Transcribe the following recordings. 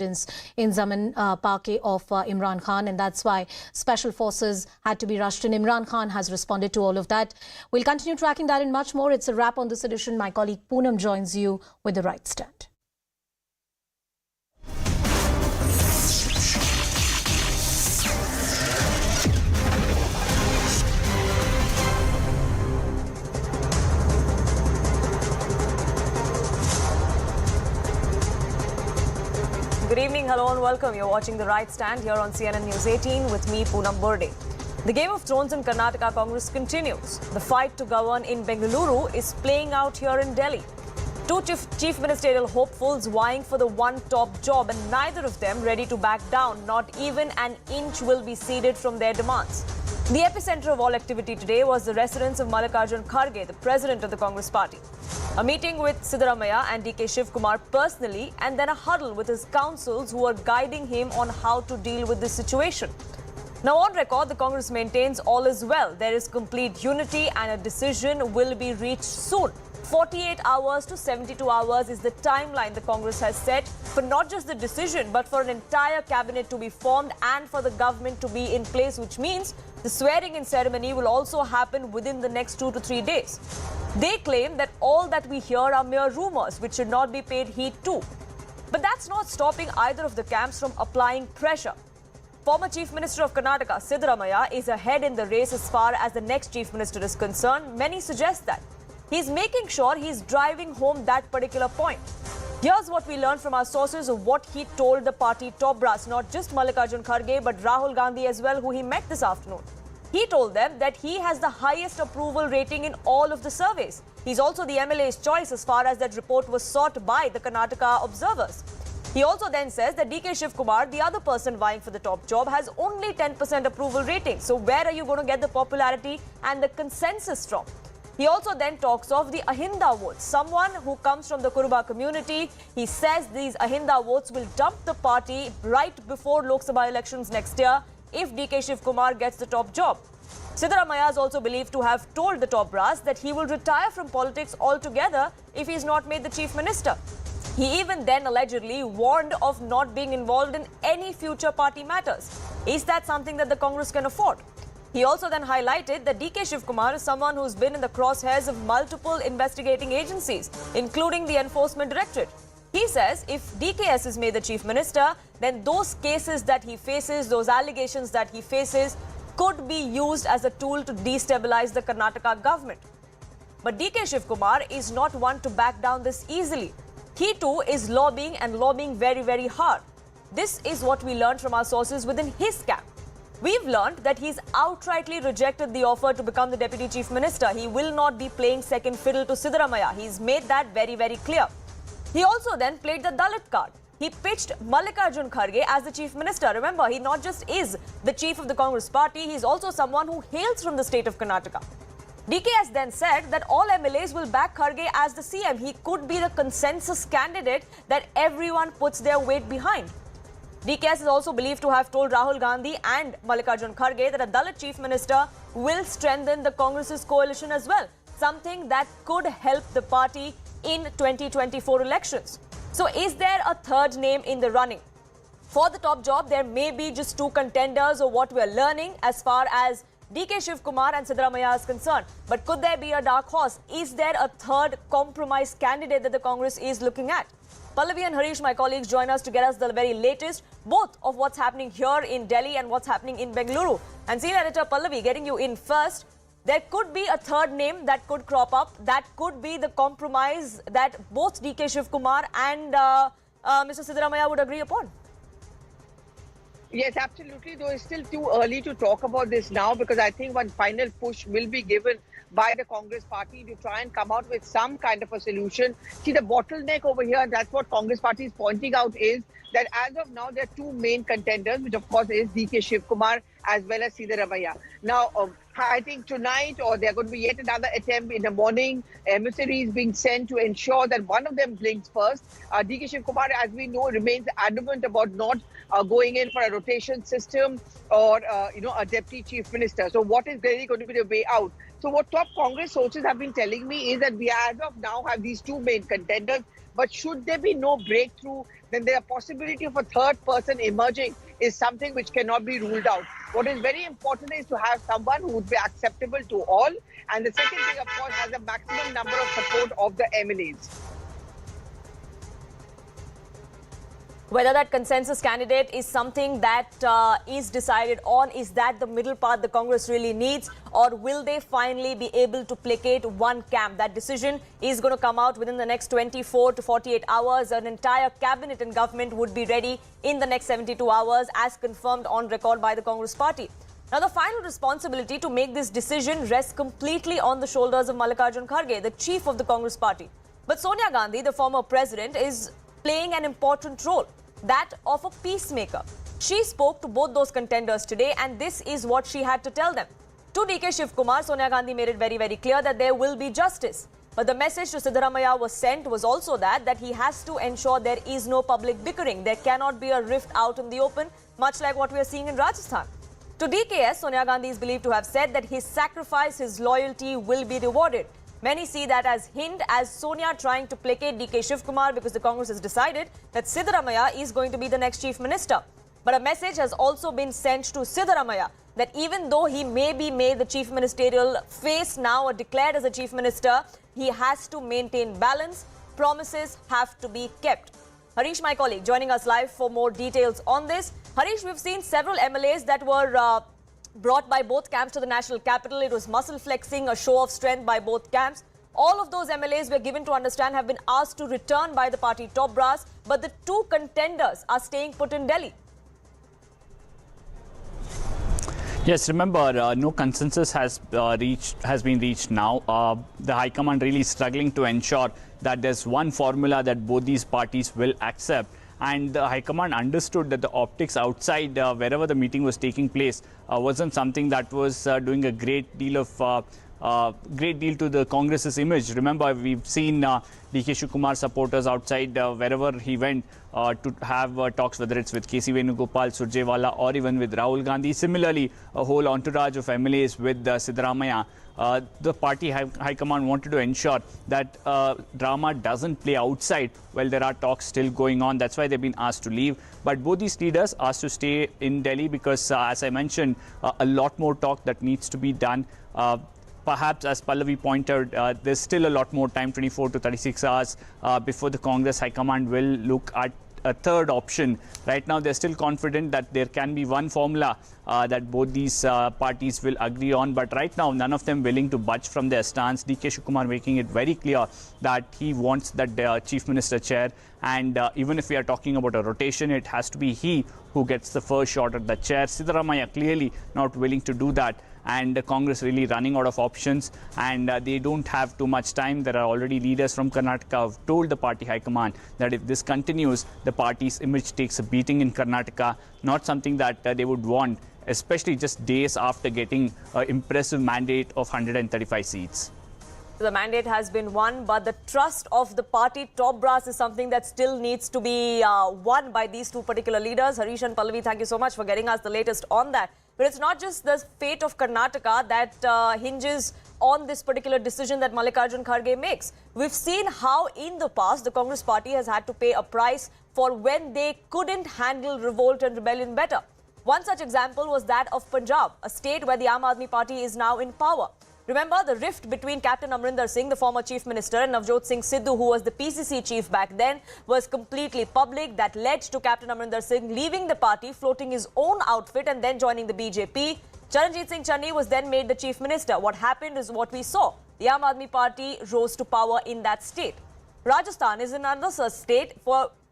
in Zaman Parke of Imran Khan, and that's why special forces had to be rushed in. Imran Khan has responded to all of that. We'll continue tracking that and much more. It's a wrap on this edition. My colleague Poonam joins you with the right stand. Good evening, hello and welcome. You're watching The Right Stand here on CNN News 18 with me, Poonam Burde. The Game of Thrones in Karnataka Congress continues. The fight to govern in Bengaluru is playing out here in Delhi. Two chief ministerial hopefuls vying for the one top job, and neither of them ready to back down. Not even an inch will be ceded from their demands. The epicenter of all activity today was the residence of Mallikarjun Kharge, the president of the Congress party. A meeting with Siddaramaiah and Shivakumar personally, and then a huddle with his counsels who are guiding him on how to deal with this situation. Now on record, the Congress maintains all is well. There is complete unity and a decision will be reached soon. 48 hours to 72 hours is the timeline the Congress has set for not just the decision but for an entire cabinet to be formed and for the government to be in place, which means the swearing-in ceremony will also happen within the next 2 to 3 days. They claim that all that we hear are mere rumours which should not be paid heed to. But that's not stopping either of the camps from applying pressure. Former Chief Minister of Karnataka, Siddaramaiah, is ahead in the race as far as the next Chief Minister is concerned. Many suggest that. He's making sure he's driving home that particular point. Here's what we learned from our sources of what he told the party top brass, not just Mallikarjun Kharge, but Rahul Gandhi as well, who he met this afternoon. He told them that he has the highest approval rating in all of the surveys. He's also the MLA's choice as far as that report was sought by the Karnataka observers. He also then says that Shivakumar, the other person vying for the top job, has only 10% approval rating. So where are you going to get the popularity and the consensus from? He also then talks of the Ahinda votes, someone who comes from the Kuruba community. He says these Ahinda votes will dump the party right before Lok Sabha elections next year if Shivakumar gets the top job. Siddaramaiah is also believed to have told the top brass that he will retire from politics altogether if he is not made the chief minister. He even then allegedly warned of not being involved in any future party matters. Is that something that the Congress can afford? He also then highlighted that Shivakumar is someone who's been in the crosshairs of multiple investigating agencies, including the Enforcement Directorate. He says if DKS is made the chief minister, then those cases that he faces, those allegations that he faces, could be used as a tool to destabilize the Karnataka government. But Shivakumar is not one to back down this easily. He too is lobbying and lobbying very, very hard. This is what we learned from our sources within his camp. We've learned that he's outrightly rejected the offer to become the Deputy Chief Minister. He will not be playing second fiddle to Siddaramaiah. He's made that very, very clear. He also then played the Dalit card. He pitched Mallikarjun Kharge as the Chief Minister. Remember, he not just is the chief of the Congress party, he's also someone who hails from the state of Karnataka. DKS then said that all MLAs will back Kharge as the CM. He could be the consensus candidate that everyone puts their weight behind. DKS is also believed to have told Rahul Gandhi and Mallikarjun Kharge that a Dalit Chief Minister will strengthen the Congress's coalition as well, something that could help the party in 2024 elections. So is there a third name in the running? For the top job, there may be just two contenders or what we're learning as far as Shivakumar and Siddaramaiah is concerned. But could there be a dark horse? Is there a third compromise candidate that the Congress is looking at? Pallavi and Harish, my colleagues, join us to get us the very latest, both of what's happening here in Delhi and what's happening in Bengaluru. And senior editor Pallavi, getting you in first, there could be a third name that could crop up. That could be the compromise that both Shivakumar and Mr. Siddaramaiah would agree upon. Yes, absolutely. Though it's still too early to talk about this now, because I think one final push will be given by the Congress party to try and come out with some kind of a solution. See, the bottleneck over here, and that's what Congress party is pointing out, is that as of now, there are two main contenders, which of course is Shivakumar as well as Siddaramaiah. Now, I think tonight, or there are going to be yet another attempt in the morning, emissaries being sent to ensure that one of them blinks first. Shivakumar, as we know, remains adamant about not going in for a rotation system or, a deputy chief minister. So what is really going to be the way out? So what top Congress sources have been telling me is that we as of now have these two main contenders, But should there be no breakthrough, then the possibility of a third person emerging is something which cannot be ruled out. What is very important is to have someone who would be acceptable to all. And the second thing, of course, has a maximum number of support of the MLAs. Whether that consensus candidate is something that is decided on, is that the middle path the Congress really needs, or will they finally be able to placate one camp? That decision is going to come out within the next 24 to 48 hours. An entire cabinet and government would be ready in the next 72 hours, as confirmed on record by the Congress party. Now, the final responsibility to make this decision rests completely on the shoulders of Mallikarjun Kharge, the chief of the Congress party. But Sonia Gandhi, the former president, is playing an important role, that of a peacemaker. She spoke to both those contenders today, and this is what she had to tell them. To DK Shivakumar, Sonia Gandhi made it very, very clear that there will be justice. But the message to Siddaramaiah was sent was also that he has to ensure there is no public bickering. There cannot be a rift out in the open, much like what we are seeing in Rajasthan. To DKS, Sonia Gandhi is believed to have said that his sacrifice, his loyalty will be rewarded. Many see that as hint as Sonia trying to placate DK Shivakumar because the Congress has decided that Siddaramaiah is going to be the next chief minister. But a message has also been sent to Siddaramaiah that even though he may be made the chief ministerial face now or declared as a chief minister, he has to maintain balance. Promises have to be kept. Harish, my colleague, joining us live for more details on this. Harish, we've seen several MLAs that were brought by both camps to the national capital. It was muscle flexing, a show of strength by both camps. All of those MLAs were given to understand have been asked to return by the party top brass, but the two contenders are staying put in Delhi. Yes, remember, no consensus has been reached now. The High Command really struggling to ensure that there's one formula that both these parties will accept. And the High Command understood that the optics outside wherever the meeting was taking place wasn't something that was doing a great deal to the Congress's image. Remember, we've seen DK Shivakumar supporters outside wherever he went to have talks, whether it's with KC Venugopal, Surjewala, or even with Rahul Gandhi. Similarly, a whole entourage of MLAs with Siddaramaiah. The party High Command wanted to ensure that drama doesn't play outside while there are talks still going on. That's why they've been asked to leave. But both these leaders asked to stay in Delhi because, as I mentioned, a lot more talk that needs to be done. Perhaps, as Pallavi pointed, there's still a lot more time, 24 to 36 hours, before the Congress High Command will look at a third option. Right now, they're still confident that there can be one formula that both these parties will agree on. But right now, none of them willing to budge from their stance. DK Shivakumar making it very clear that he wants that chief minister chair. And even if we are talking about a rotation, it has to be he who gets the first shot at the chair. Siddaramaiah clearly not willing to do that. And the Congress really running out of options, and they don't have too much time. There are already leaders from Karnataka who have told the party high command that if this continues, the party's image takes a beating in Karnataka. Not something that they would want, especially just days after getting an impressive mandate of 135 seats. The mandate has been won, but the trust of the party top brass is something that still needs to be won by these two particular leaders. Harish and Pallavi, thank you so much for getting us the latest on that. But it's not just the fate of Karnataka that hinges on this particular decision that Mallikarjun Kharge makes. We've seen how in the past the Congress party has had to pay a price for when they couldn't handle revolt and rebellion better. One such example was that of Punjab, a state where the Aam Aadmi party is now in power. Remember, the rift between Captain Amrinder Singh, the former chief minister, and Navjot Singh Sidhu, who was the PCC chief back then, was completely public. That led to Captain Amrinder Singh leaving the party, floating his own outfit and then joining the BJP. Charanjit Singh Channi was then made the chief minister. What happened is what we saw. The Aam Aadmi party rose to power in that state. Rajasthan is another such state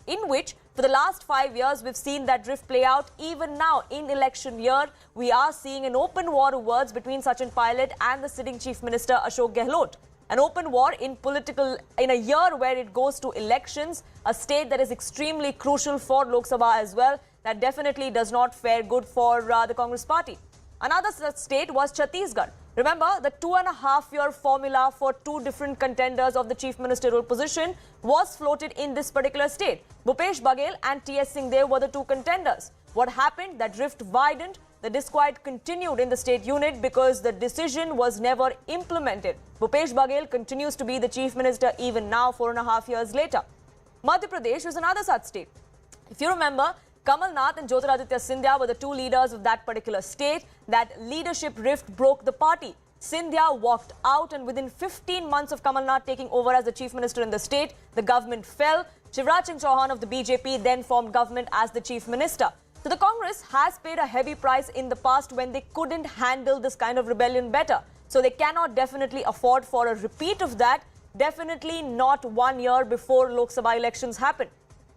in which for the last 5 years, we've seen that drift play out. Even now, in election year, we are seeing an open war of words between Sachin Pilot and the sitting Chief Minister Ashok Gehlot. An open war in a year where it goes to elections, a state that is extremely crucial for Lok Sabha as well. That definitely does not fare good for the Congress party. Another such state was Chhattisgarh. Remember, the 2.5-year formula for two different contenders of the chief ministerial position was floated in this particular state. Bhupesh Baghel and T.S. Singhdeo were the two contenders. What happened? That rift widened. The disquiet continued in the state unit because the decision was never implemented. Bhupesh Baghel continues to be the chief minister even now, 4.5 years later. Madhya Pradesh is another such state. If you remember, Kamal Nath and Jyotiraditya Scindia were the two leaders of that particular state. That leadership rift broke the party. Scindia walked out, and within 15 months of Kamal Nath taking over as the chief minister in the state, the government fell. Shivraj Singh Chauhan of the BJP then formed government as the chief minister. So the Congress has paid a heavy price in the past when they couldn't handle this kind of rebellion better. So they cannot definitely afford for a repeat of that. Definitely not 1 year before Lok Sabha elections happen.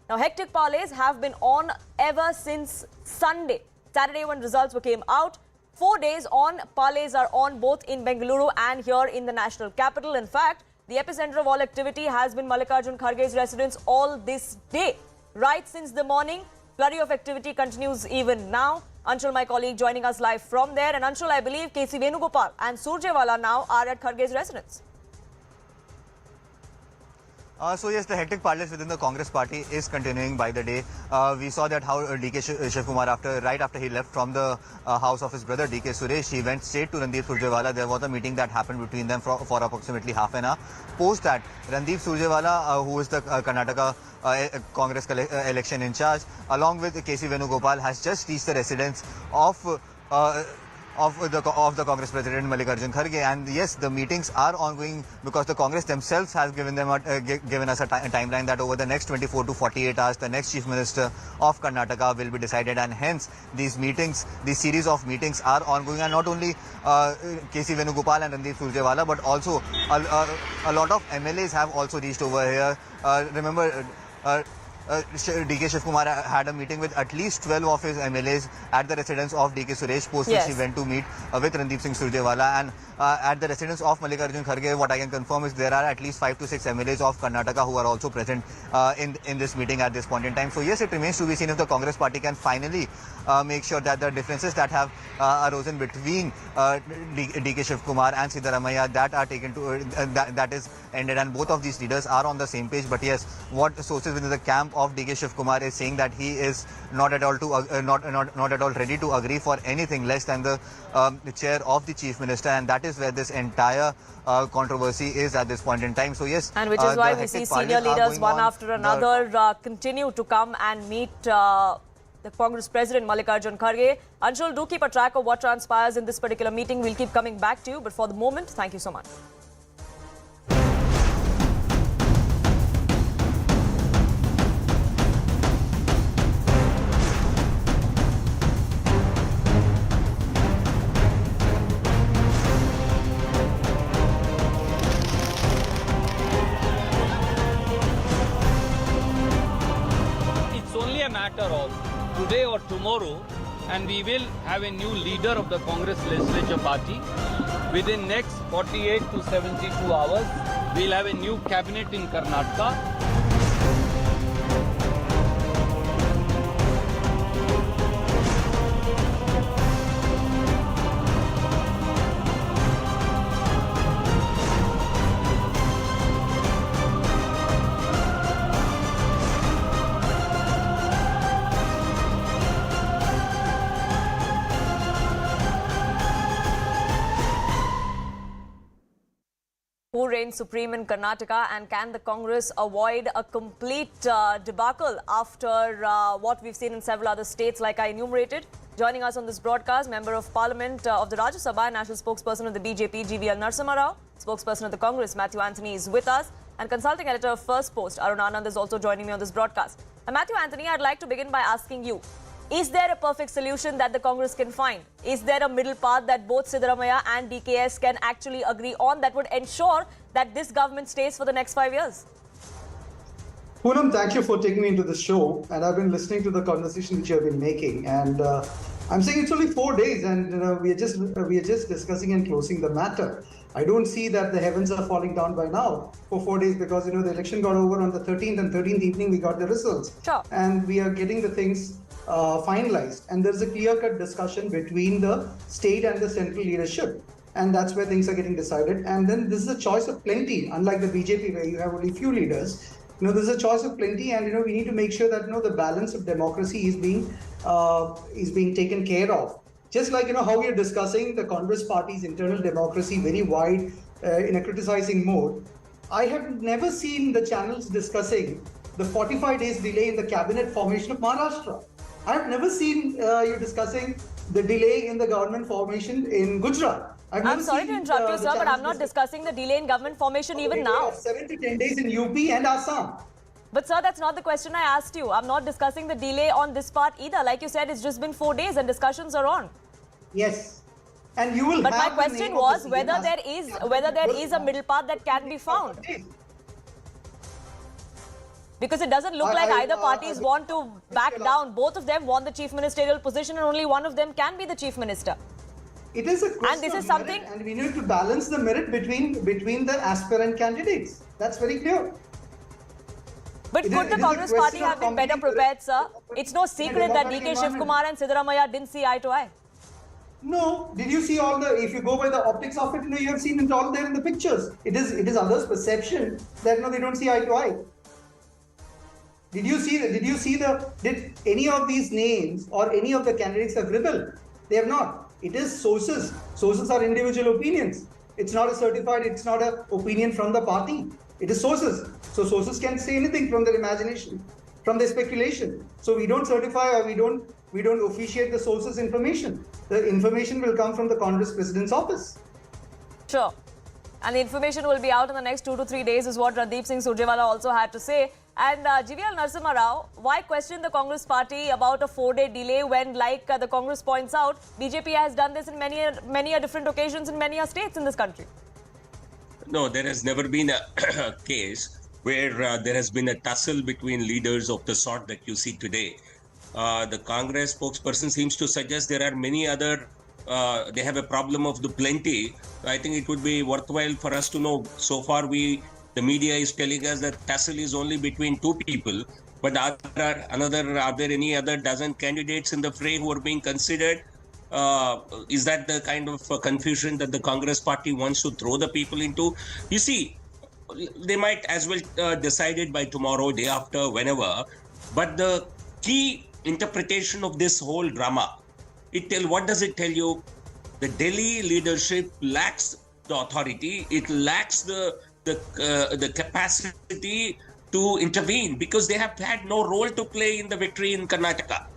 Now, hectic parleys have been on ever since Sunday. Saturday when results came out. 4 days on, parleys are on both in Bengaluru and here in the national capital. In fact, the epicenter of all activity has been Mallikarjun Kharge's residence all this day. Right since the morning, flurry of activity continues even now. Anshul, my colleague, joining us live from there. And Anshul, I believe KC Venugopal and Surjewala now are at Kharge's residence. So yes, the hectic parleys within the Congress party is continuing by the day. We saw that how DK Shivakumar, right after he left from the house of his brother DK Suresh, he went straight to Randeep Surjewala. There was a meeting that happened between them for approximately half an hour. Post that, Randeep Surjewala, who is the Karnataka Congress election in charge, along with KC Venugopal, has just reached the residence of the Congress President Mallikarjun Kharge, and yes, the meetings are ongoing because the Congress themselves has given us a timeline that over the next 24 to 48 hours, the next Chief Minister of Karnataka will be decided, and hence these series of meetings are ongoing, and not only KC Venugopal and Randeep Surjewala, but also a lot of MLAs have also reached over here. Remember, DK Shivakumar had a meeting with at least 12 of his MLAs at the residence of DK Suresh, post which he went to meet with Randeep Singh Surjewala, and at the residence of Mallikarjun Kharge, what I can confirm is there are at least 5 to 6 MLAs of Karnataka who are also present in this meeting at this point in time. So yes, it remains to be seen if the Congress party can finally make sure that the differences that have arisen between DK Shivakumar and Siddaramaiah that is ended, and both of these leaders are on the same page. But yes, what sources within the camp of DK Shivakumar is saying that he is not at all ready to agree for anything less than the chair of the chief minister, and that is where this entire controversy is at this point in time. So yes, and which is why we see senior leaders one after another continue to come and meet the Congress President Mallikarjun Kharge. Anshul, do keep a track of what transpires in this particular meeting. We'll keep coming back to you, but for the moment, thank you so much. It's only a matter of today or tomorrow, and we will have a new leader of the Congress legislature party. Within next 48 to 72 hours, we'll have a new cabinet in Karnataka. Who reigns supreme in Karnataka, and can the Congress avoid a complete debacle after what we've seen in several other states like I enumerated? Joining us on this broadcast, Member of Parliament of the Rajya Sabha and National Spokesperson of the BJP, GVL Narasimha Rao. Spokesperson of the Congress, Matthew Anthony, is with us. And Consulting Editor of First Post, Arun Anand, is also joining me on this broadcast. And Matthew Anthony, I'd like to begin by asking you, is there a perfect solution that the Congress can find? Is there a middle path that both Siddaramaiah and DKS can actually agree on that would ensure that this government stays for the next 5 years? Poonam, thank you for taking me into the show. And I've been listening to the conversation which you have been making. And I'm saying it's only 4 days, and we are just discussing and closing the matter. I don't see that the heavens are falling down by now for 4 days, because the election got over on the 13th, and 13th evening we got the results. Sure. And we are getting the things finalized, and there's a clear-cut discussion between the state and the central leadership, and that's where things are getting decided. And then this is a choice of plenty, unlike the BJP where you have only few leaders. This is a choice of plenty, and we need to make sure that the balance of democracy is being taken care of. Just like how we are discussing the Congress party's internal democracy very wide in a criticizing mode. I have never seen the channels discussing the 45 days delay in the cabinet formation of Maharashtra. I've never seen you discussing the delay in the government formation in Gujarat. I'm sorry to interrupt you, sir, but I'm not discussing the delay in government formation even now. 7 to 10 days in UP and Assam. But sir, that's not the question I asked you. I'm not discussing the delay on this part either. Like you said, it's just been 4 days and discussions are on. Yes. And you will But my have the question name of was the whether CM there is a middle path that can be found. Because it doesn't look like either parties want to back down. Both of them want the chief ministerial position and only one of them can be the chief minister. It is a question And this is of something- merit, and we need to balance the merit between the aspirant candidates. That's very clear. But It could is- the it is a Congress question party of have been better competing prepared, sir? It's no secret that democratic DK environment. Shivakumar and Siddaramaiah didn't see eye to eye. No, did you see all the? If you go by the optics of it, you have seen it all there in the pictures. It is others' perception that they don't see eye to eye. Did you see did any of these names or any of the candidates have rebelled? They have not. It is sources. Sources are individual opinions. It's not a certified, it's not an opinion from the party. It is sources. So sources can say anything from their imagination, from their speculation. So we don't certify or we don't officiate the sources' information. The information will come from the Congress President's office. Sure. And the information will be out in the next 2 to 3 days is what Randeep Singh Surjewala also had to say. And GVL Narasimha Rao, why question the Congress party about a 4-day delay when, like the Congress points out, BJP has done this in many different occasions in many states in this country? No, there has never been a case where there has been a tussle between leaders of the sort that you see today. The Congress spokesperson seems to suggest there are many other, they have a problem of the plenty. I think it would be worthwhile for us to know. So far, the media is telling us that tussle is only between 2 people. But are there any other dozen candidates in the fray who are being considered? Is that the kind of confusion that the Congress party wants to throw the people into? You see, they might as well decide it by tomorrow, day after, whenever. But the key interpretation of this whole drama, what does it tell you? The Delhi leadership lacks the authority. It lacks the capacity to intervene because they have had no role to play in the victory in Karnataka.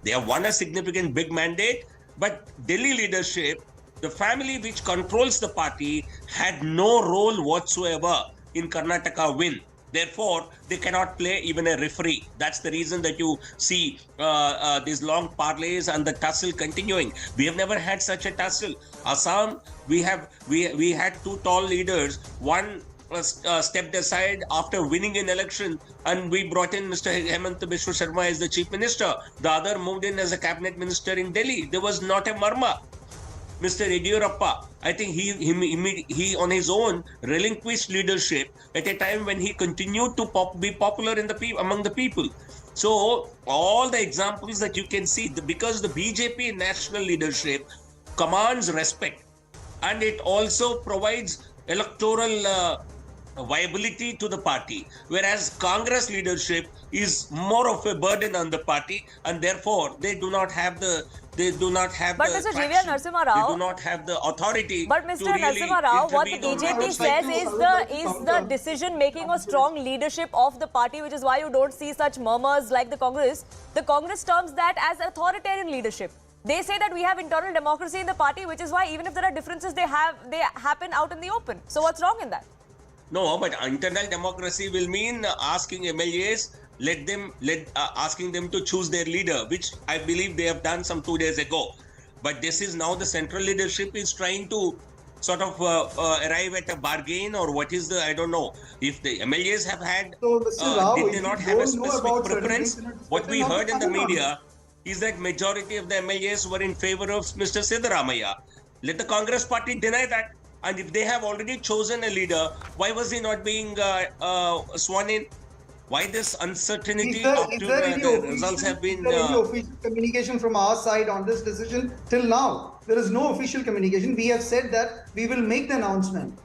They have won a significant big mandate, but Delhi leadership, the family which controls the party, had no role whatsoever in Karnataka win. Therefore, they cannot play even a referee. That's the reason that you see these long parlays and the tussle continuing. We have never had such a tussle. Assam, we had 2 tall leaders. One stepped aside after winning an election, and we brought in Mr. Hemant Biswa Sharma as the chief minister. The other moved in as a cabinet minister in Delhi. There was not a murmur. Mr. Yediyurappa, I think he on his own relinquished leadership at a time when he continued to be popular among the people. So all the examples that you can see, because the BJP national leadership commands respect, and it also provides electoral viability to the party, whereas Congress leadership is more of a burden on the party, and therefore they do not have the But Mr. GVL Narasimha Rao, they do not have the authority. But Mr. To really Narasimha Rao, what the intervene on BJP matters says like is the decision making or strong leadership of the party, which is why you don't see such murmurs like the Congress. The Congress terms that as authoritarian leadership. They say that we have internal democracy in the party, which is why even if there are differences, they happen out in the open. So what's wrong in that? No, but internal democracy will mean asking MLAs, asking them to choose their leader, which I believe they have done some 2 days ago. But this is now the central leadership is trying to sort of arrive at a bargain, or what is I don't know. If the MLAs have had, So, Mr. Rao, did they if not you have a don't know specific about preference? certification, What we then heard in the come on. media is that majority of the MLAs were in favor of Mr. Siddaramaiah. Let the Congress party deny that. And if they have already chosen a leader, why was he not being sworn in? Why this uncertainty after the results have been... Is there any official communication from our side on this decision till now? There is no official communication. We have said that we will make the announcement.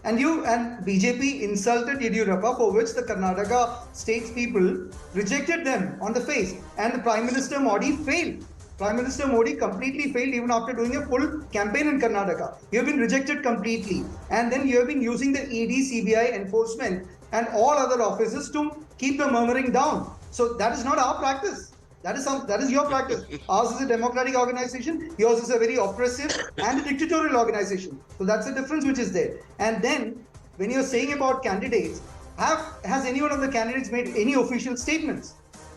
And BJP insulted Yediyurappa, for which the Karnataka state's people rejected them on the face. And the Prime Minister Modi failed. Prime Minister Modi completely failed even after doing a full campaign in Karnataka. You have been rejected completely. And then you have been using the ED, CBI enforcement and all other offices to keep the murmuring down. So that is not our practice. That is your practice. Ours is a democratic organization. Yours is a very oppressive and a dictatorial organization. So that's the difference which is there. And then when you're saying about candidates, has any one of the candidates made any official statements?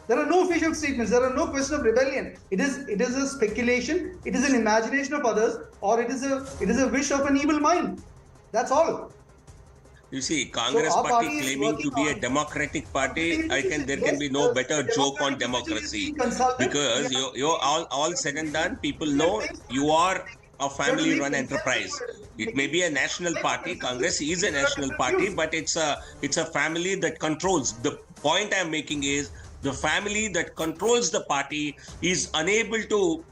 There are no official statements. There are no question of rebellion. It is a speculation. It is an imagination of others, or it is a wish of an evil mind. That's all. You see, Congress party claiming to be a democratic party, there can be no better joke on democracy, because you're all said and done. People know you are a family-run enterprise. It may be a national party. Congress is a national party, but it's a family that controls. The point I'm making is the family that controls the party is unable to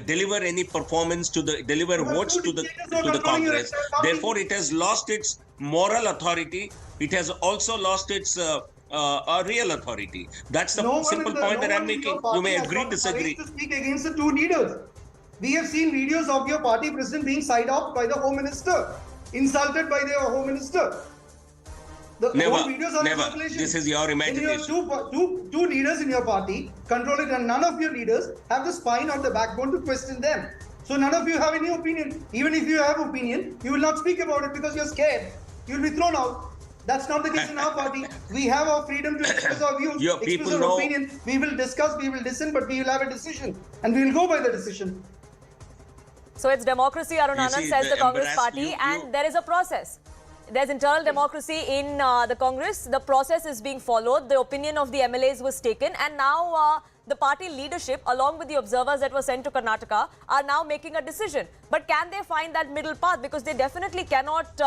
deliver any performance deliver votes to the Congress. Therefore, it has lost its moral authority. It has also lost its real authority. That's the simple point that I'm making. You may agree, disagree. To speak against the two leaders. We have seen videos of your party president being side-offed by the Home Minister, insulted by their Home Minister. Never. This is your imagination. Two leaders in your party control it, and none of your leaders have the spine or the backbone to question them. So none of you have any opinion. Even if you have opinion, you will not speak about it because you're scared. You'll be thrown out. That's not the case in our party. We have our freedom to express our views, express our opinion. We will discuss, we will listen, but we will have a decision, and we will go by the decision. So it's democracy, Arun Anand, says the Congress party, and there is a process. There's internal democracy in the Congress. The process is being followed. The opinion of the MLAs was taken, and now the party leadership, along with the observers that were sent to Karnataka, are now making a decision. But can they find that middle path? Because they definitely cannot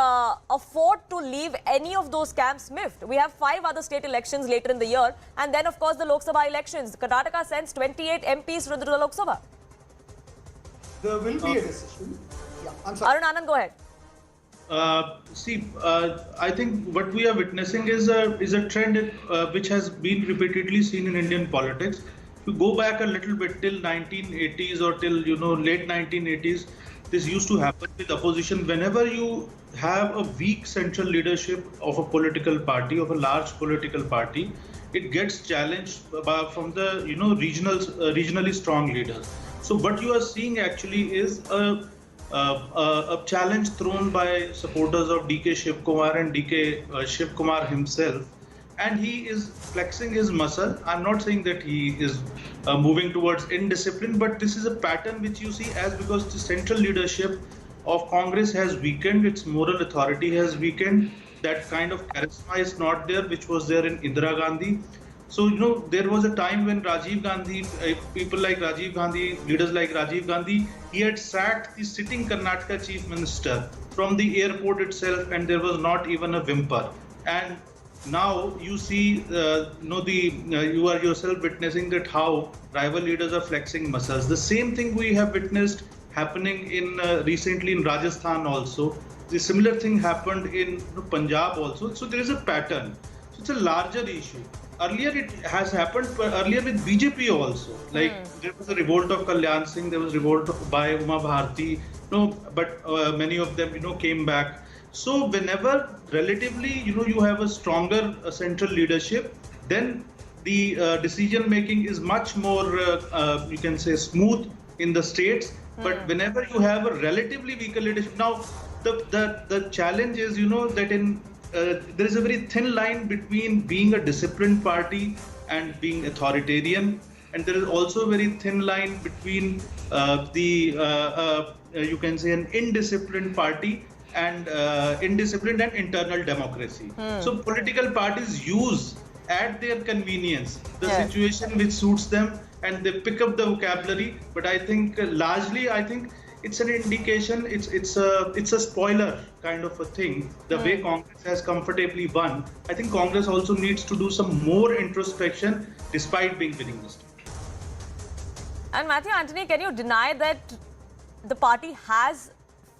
afford to leave any of those camps miffed. We have 5 other state elections later in the year, and then, of course, the Lok Sabha elections. Karnataka sends 28 MPs to the Lok Sabha. There will be a decision. Yeah, I'm sorry. Arun Anand, go ahead. I think what we are witnessing is a trend which has been repeatedly seen in Indian politics. If you go back a little bit till 1980s or till late 1980s, this used to happen with opposition. Whenever you have a weak central leadership of a political party, of a large political party, it gets challenged from the regionally strong leaders. So what you are seeing actually is a challenge thrown by supporters of DK Shivakumar and DK Shivakumar himself, and he is flexing his muscle. I'm not saying that he is moving towards indiscipline, but this is a pattern which you see because the central leadership of Congress has weakened, its moral authority has weakened, that kind of charisma is not there, which was there in Indira Gandhi. So, there was a time when Rajiv Gandhi, people like Rajiv Gandhi, leaders like Rajiv Gandhi, he had sacked the sitting Karnataka chief minister from the airport itself, and there was not even a whimper. And now you see, you are yourself witnessing that how rival leaders are flexing muscles. The same thing we have witnessed happening in recently in Rajasthan also. The similar thing happened in Punjab also. So there is a pattern. So it's a larger issue. Earlier it has happened earlier with BJP also. Like there was a revolt of Kalyan Singh, there was revolt by Uma Bharti, but many of them came back. So whenever relatively you have a stronger central leadership, then the decision making is much more you can say smooth in the states. But whenever you have a relatively weaker leadership, now the challenge is that in there is a very thin line between being a disciplined party and being authoritarian, and there is also a very thin line between you can say an indisciplined party and indisciplined and internal democracy. So political parties use at their convenience the situation which suits them, and they pick up the vocabulary. But I think largely, it's an indication, it's a spoiler kind of a thing. The way Congress has comfortably won, I think Congress also needs to do some more introspection despite being winning this. And Matthew Anthony, can you deny that the party has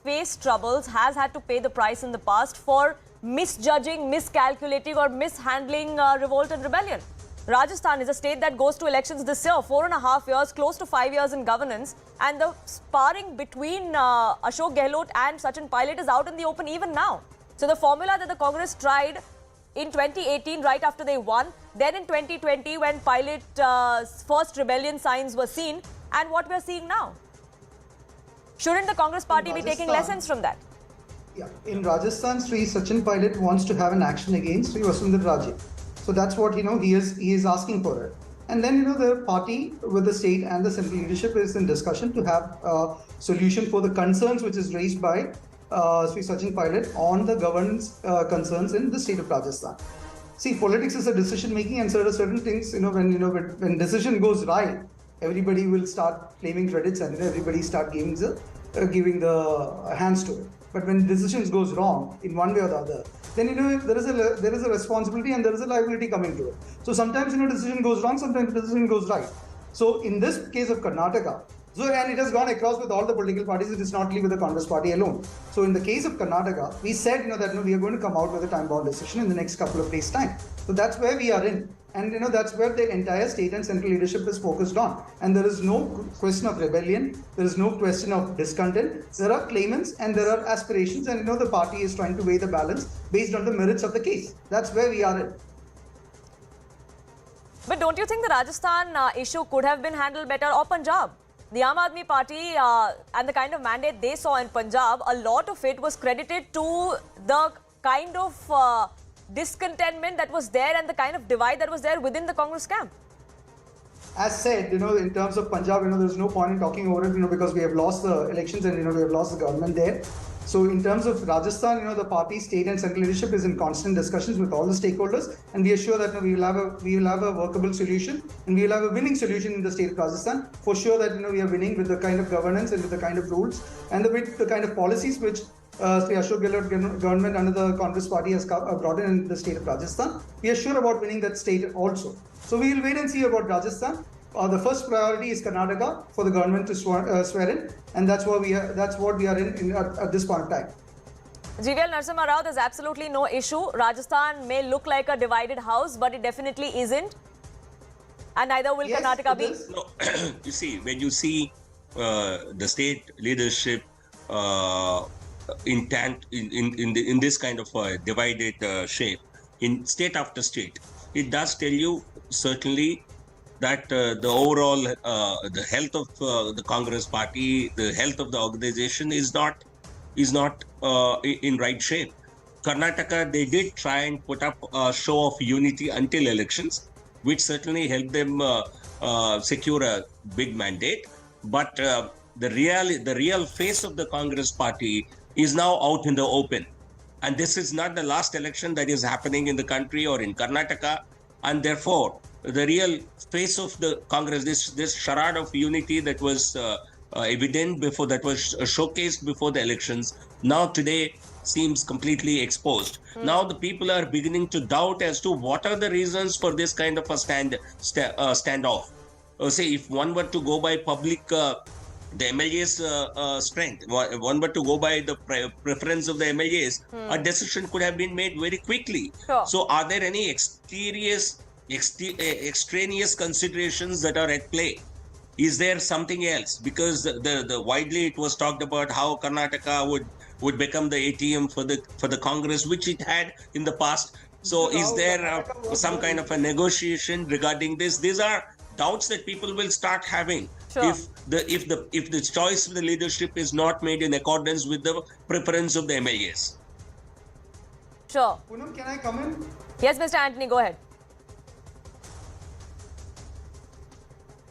faced troubles, has had to pay the price in the past for misjudging, miscalculating or mishandling revolt and rebellion? Rajasthan is a state that goes to elections this year, 4.5 years, close to 5 years in governance, and the sparring between Ashok Gehlot and Sachin Pilot is out in the open even now. So the formula that the Congress tried in 2018, right after they won, then in 2020 when Pilot's first rebellion signs were seen, and what we're seeing now. Shouldn't the Congress party be taking lessons from that? Yeah, in Rajasthan, Sri Sachin Pilot wants to have an action against Sri Vasundhara Raje. So that's what, he is asking for it. And then, the party with the state and the central leadership is in discussion to have a solution for the concerns which is raised by Sri Sachin Pilot on the governance concerns in the state of Rajasthan. See, politics is a decision making, and there are certain things, when decision goes right, everybody will start claiming credits and everybody start giving the hands to it. But when decisions goes wrong in one way or the other, then there is a responsibility and there is a liability coming to it. So sometimes decision goes wrong, sometimes decision goes right. So in this case of Karnataka, and it has gone across with all the political parties, it is not only with the Congress party alone. So in the case of Karnataka, we said that we are going to come out with a time-bound decision in the next couple of days' time. So that's where we are in. And that's where the entire state and central leadership is focused on. And there is no question of rebellion, there is no question of discontent. There are claimants and there are aspirations, and the party is trying to weigh the balance based on the merits of the case. That's where we are in. But don't you think the Rajasthan issue could have been handled better, or Punjab? The Aam Aadmi Party and the kind of mandate they saw in Punjab, a lot of it was credited to the kind of discontentment that was there and the kind of divide that was there within the Congress camp. As said, in terms of Punjab, there's no point in talking over it, because we have lost the elections and, we have lost the government there. So in terms of Rajasthan, the party, state and central leadership is in constant discussions with all the stakeholders, and we are sure that we will have a workable solution, and we will have a winning solution in the state of Rajasthan. For sure that we are winning with the kind of governance and with the kind of rules and with the kind of policies which Sri Ashok Gehlot government under the Congress party has brought in the state of Rajasthan. We are sure about winning that state also. So we will wait and see about Rajasthan. The first priority is Karnataka for the government to swear in, and that's what we are in at this point in time. GVL Narasimha Rao, there's absolutely no issue. Rajasthan may look like a divided house, but it definitely isn't. And neither will Karnataka be. No, you see, when you see the state leadership in this kind of divided shape in state after state, it does tell you certainly that the overall the health of the Congress party, the health of the organization is not in right shape. Karnataka, they did try and put up a show of unity until elections, which certainly helped them secure a big mandate. But the real face of the Congress party is now out in the open. And this is not the last election that is happening in the country or in Karnataka. And therefore, the real face of the Congress, this charade of unity that was evident before, that was showcased before the elections, now today seems completely exposed. Now the people are beginning to doubt as to what are the reasons for this kind of a standoff. Say, if one were to go by public, the MLAs' strength, one were to go by the preference of the MLAs, a decision could have been made very quickly. Sure. So are there any extraneous considerations that are at play? Is there something else? Because the widely it was talked about how Karnataka would become the ATM for the Congress, which it had in the past. So is there some kind of a negotiation regarding this? These are doubts that people will start having. Sure. If the choice of the leadership is not made in accordance with the preference of the MLAs. Sure. Poonam, can I come in? Yes, Mr. Anthony, go ahead.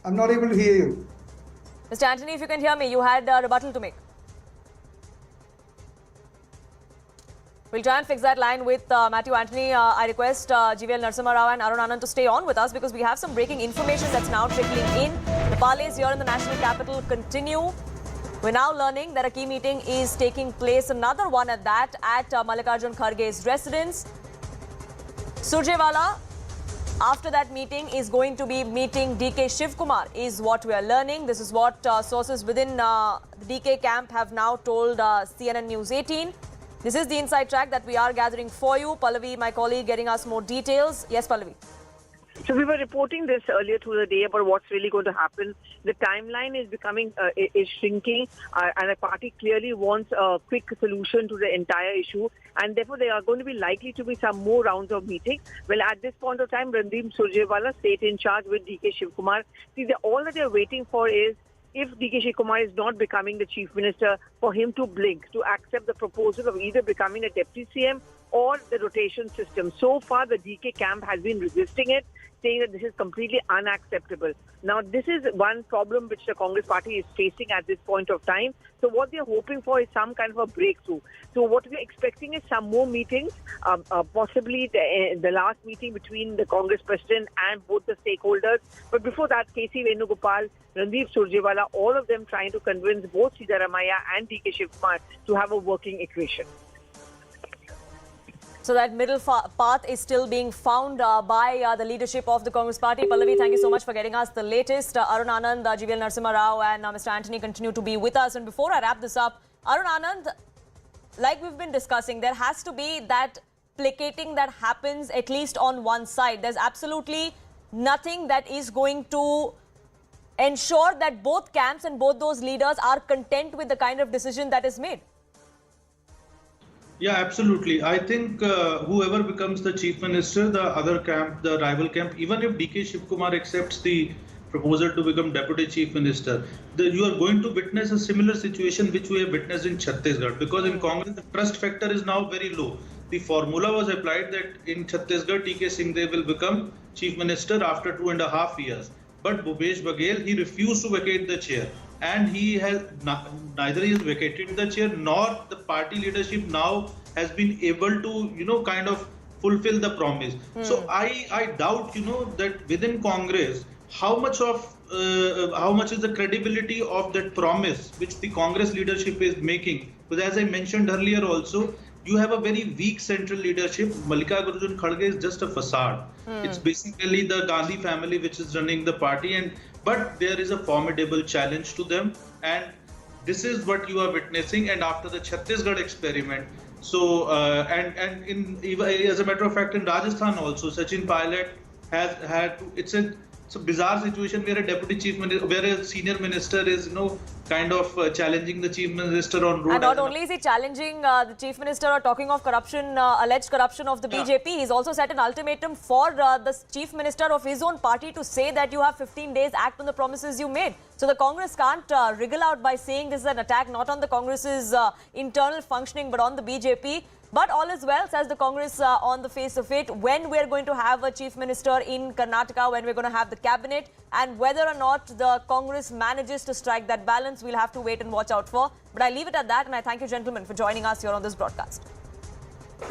I'm not able to hear you. Mr. Anthony, if you can hear me, you had a rebuttal to make. We'll try and fix that line with Matthew Anthony. I request GVL Narasimha Rao and Arun Anand to stay on with us because we have some breaking information that's now trickling in. The parleys here in the national capital continue. We're now learning that a key meeting is taking place, another one at that, at Mallikarjun Kharge's residence. Surjewala, after that meeting, is going to be meeting DK Shivakumar, is what we are learning. This is what sources within the DK camp have now told CNN News 18. This is the inside track that we are gathering for you. Pallavi, my colleague, getting us more details. Yes, Pallavi. So we were reporting this earlier through the day about what's really going to happen. The timeline is becoming is shrinking, and the party clearly wants a quick solution to the entire issue, and therefore there are going to be likely to be some more rounds of meetings. Well, at this point of time, Randeep Surjewala, state in charge with DK Shivakumar, all that they're waiting for is, if DK Shivakumar is not becoming the chief minister, for him to blink, to accept the proposal of either becoming a deputy CM or the rotation system. So far, the DK camp has been resisting it, saying that this is completely unacceptable. Now, this is one problem which the Congress party is facing at this point of time. So what they're hoping for is some kind of a breakthrough. So what we're expecting is some more meetings, possibly the last meeting between the Congress president and both the stakeholders. But before that, KC Venugopal, Randeep Surjewala, all of them trying to convince both Siddaramaiah and DK Shivakumar to have a working equation. So that middle path is still being found by the leadership of the Congress party. Pallavi, thank you so much for getting us the latest. Arun Anand, GVL Narasimha Rao and Mr. Antony continue to be with us. And before I wrap this up, Arun Anand, like we've been discussing, there has to be that placating that happens at least on one side. There's absolutely nothing that is going to ensure that both camps and both those leaders are content with the kind of decision that is made. Yeah, absolutely. I think whoever becomes the chief minister, the other camp, the rival camp, even if DK Shivakumar accepts the proposal to become deputy chief minister, you are going to witness a similar situation which we have witnessed in Chhattisgarh, because in Congress the trust factor is now very low. The formula was applied that in Chhattisgarh TK Singhdeo will become chief minister after 2.5 years. But Bhupesh Baghel, he refused to vacate the chair, and he has neither he has vacated the chair nor the party leadership now has been able to kind of fulfill the promise. So I doubt that within Congress how much is the credibility of that promise which the Congress leadership is making, because as I mentioned earlier also, you have a very weak central leadership. Mallikarjun Kharge is just a facade. It's basically the Gandhi family which is running the party, but there is a formidable challenge to them, and this is what you are witnessing. And after the Chhattisgarh experiment, so as a matter of fact, in Rajasthan also, Sachin Pilot has had it's a bizarre situation where a deputy chief minister, where a senior minister is kind of challenging the chief minister on road. And not only is he challenging the chief minister or talking of corruption, alleged corruption of the BJP, he's also set an ultimatum for the chief minister of his own party to say that you have 15 days, act on the promises you made. So the Congress can't wriggle out by saying this is an attack not on the Congress's internal functioning but on the BJP. But all is well, says the Congress on the face of it, when we're going to have a chief minister in Karnataka, when we're going to have the cabinet, and whether or not the Congress manages to strike that balance, we'll have to wait and watch out for. But I leave it at that, and I thank you, gentlemen, for joining us here on this broadcast.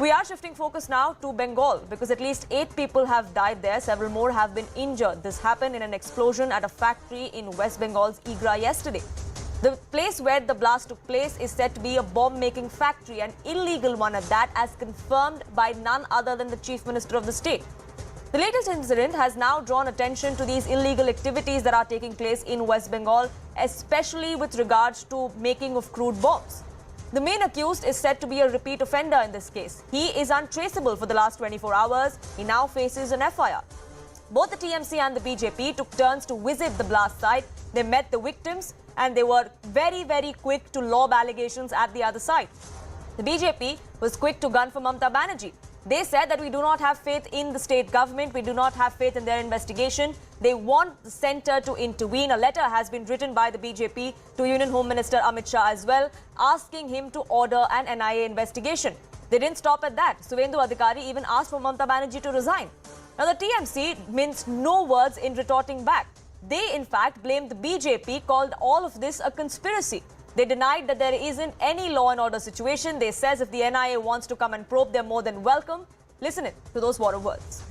We are shifting focus now to Bengal, because at least 8 people have died there. Several more have been injured. This happened in an explosion at a factory in West Bengal's Igra yesterday. The place where the blast took place is said to be a bomb-making factory, an illegal one at that, as confirmed by none other than the Chief Minister of the state. The latest incident has now drawn attention to these illegal activities that are taking place in West Bengal, especially with regards to making of crude bombs. The main accused is said to be a repeat offender in this case. He is untraceable for the last 24 hours. He now faces an FIR. Both the TMC and the BJP took turns to visit the blast site. They met the victims, and they were very, very quick to lob allegations at the other side. The BJP was quick to gun for Mamata Banerjee. They said that we do not have faith in the state government, we do not have faith in their investigation. They want the centre to intervene. A letter has been written by the BJP to Union Home Minister Amit Shah as well, asking him to order an NIA investigation. They didn't stop at that. Suvendu Adhikari even asked for Mamata Banerjee to resign. Now the TMC minced no words in retorting back. They, in fact, blamed the BJP, called all of this a conspiracy. They denied that there isn't any law and order situation. They says if the NIA wants to come and probe, they're more than welcome. Listen to those water words.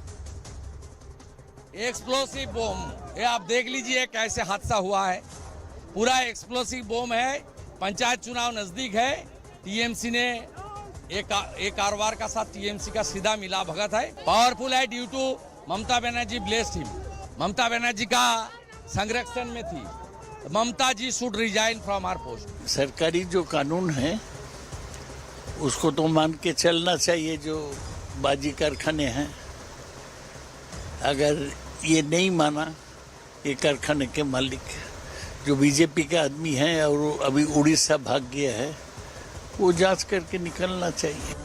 Explosive bomb, ये आप देख लीजिए कैसे हादसा हुआ है. पूरा explosive बम है. पंचायत चुनाव नजदीक है. टीएमसी ने एक कारवार का साथ टीएमसी का सीधा मिला भगत है. पावरफुल है due to Mamata Banerjee blessed him. Mamata Banerjee का संरक्षण में थी. Mamata ji should resign from our post. सरकारी जो कानून है उसको तो मान के चलना चाहिए. जो बाजी कारखाने हैं, अगर ये नहीं माना ये कारखाने के मालिक जो बीजेपी के आदमी हैं और वो अभी उड़ीसा भाग गया है, वो जांच करके निकलना चाहिए.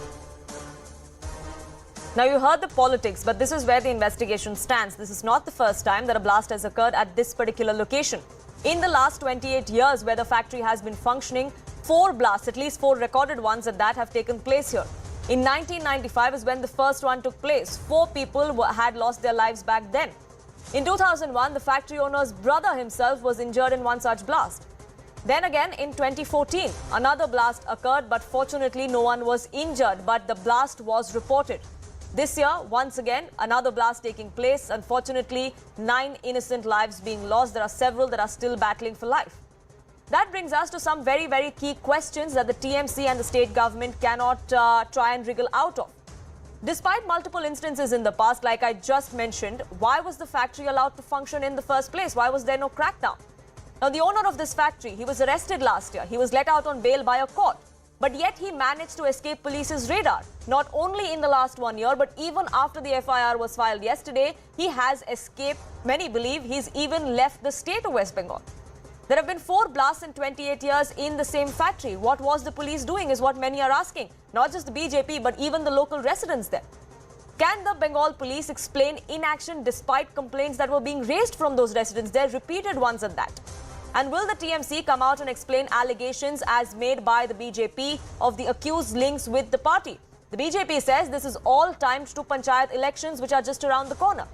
Now you heard the politics, but this is where the investigation stands. This is not the first time that a blast has occurred at this particular location. In the last 28 years where the factory has been functioning, 4 blasts, at least 4 recorded ones at that, have taken place here. In 1995 is when the first one took place. 4 people had lost their lives back then. In 2001, the factory owner's brother himself was injured in one such blast. Then again, in 2014, another blast occurred, but fortunately no one was injured, but the blast was reported. This year, once again, another blast taking place. Unfortunately, 9 innocent lives being lost. There are several that are still battling for life. That brings us to some very, very key questions that the TMC and the state government cannot try and wriggle out of. Despite multiple instances in the past, like I just mentioned, why was the factory allowed to function in the first place? Why was there no crackdown? Now, the owner of this factory, he was arrested last year. He was let out on bail by a court. But yet he managed to escape police's radar. Not only in the last 1 year, but even after the FIR was filed yesterday, he has escaped. Many believe he's even left the state of West Bengal. There have been 4 blasts in 28 years in the same factory. What was the police doing is what many are asking. Not just the BJP, but even the local residents there. Can the Bengal police explain inaction despite complaints that were being raised from those residents? They're repeated ones at that. And will the TMC come out and explain allegations as made by the BJP of the accused links with the party? The BJP says this is all timed to panchayat elections, which are just around the corner.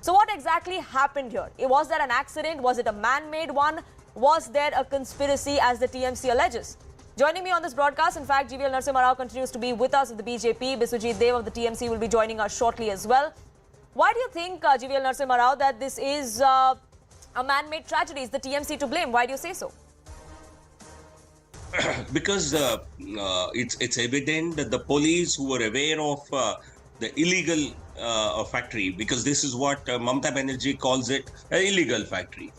So what exactly happened here? Was there an accident? Was it a man-made one? Was there a conspiracy, as the TMC alleges? Joining me on this broadcast, in fact, GVL Narasimha Rao continues to be with us of the BJP. Biswajit Dev of the TMC will be joining us shortly as well. Why do you think, GVL Narasimha Rao, that this is a man-made tragedy? Is the TMC to blame? Why do you say so? Because it's evident that the police who were aware of the illegal factory, because this is what Mamata Banerjee calls it, an illegal factory.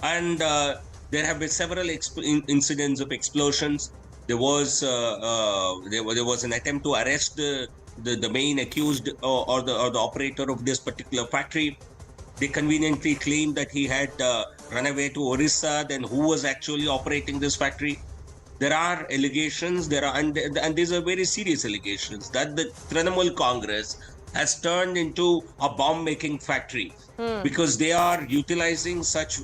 And there have been several incidents of explosions. There was an attempt to arrest the main accused or the operator of this particular factory. They conveniently claimed that he had run away to Orissa. Then who was actually operating this factory? There are allegations. And these are very serious allegations that the Trinamool Congress has turned into a bomb-making factory because they are utilizing such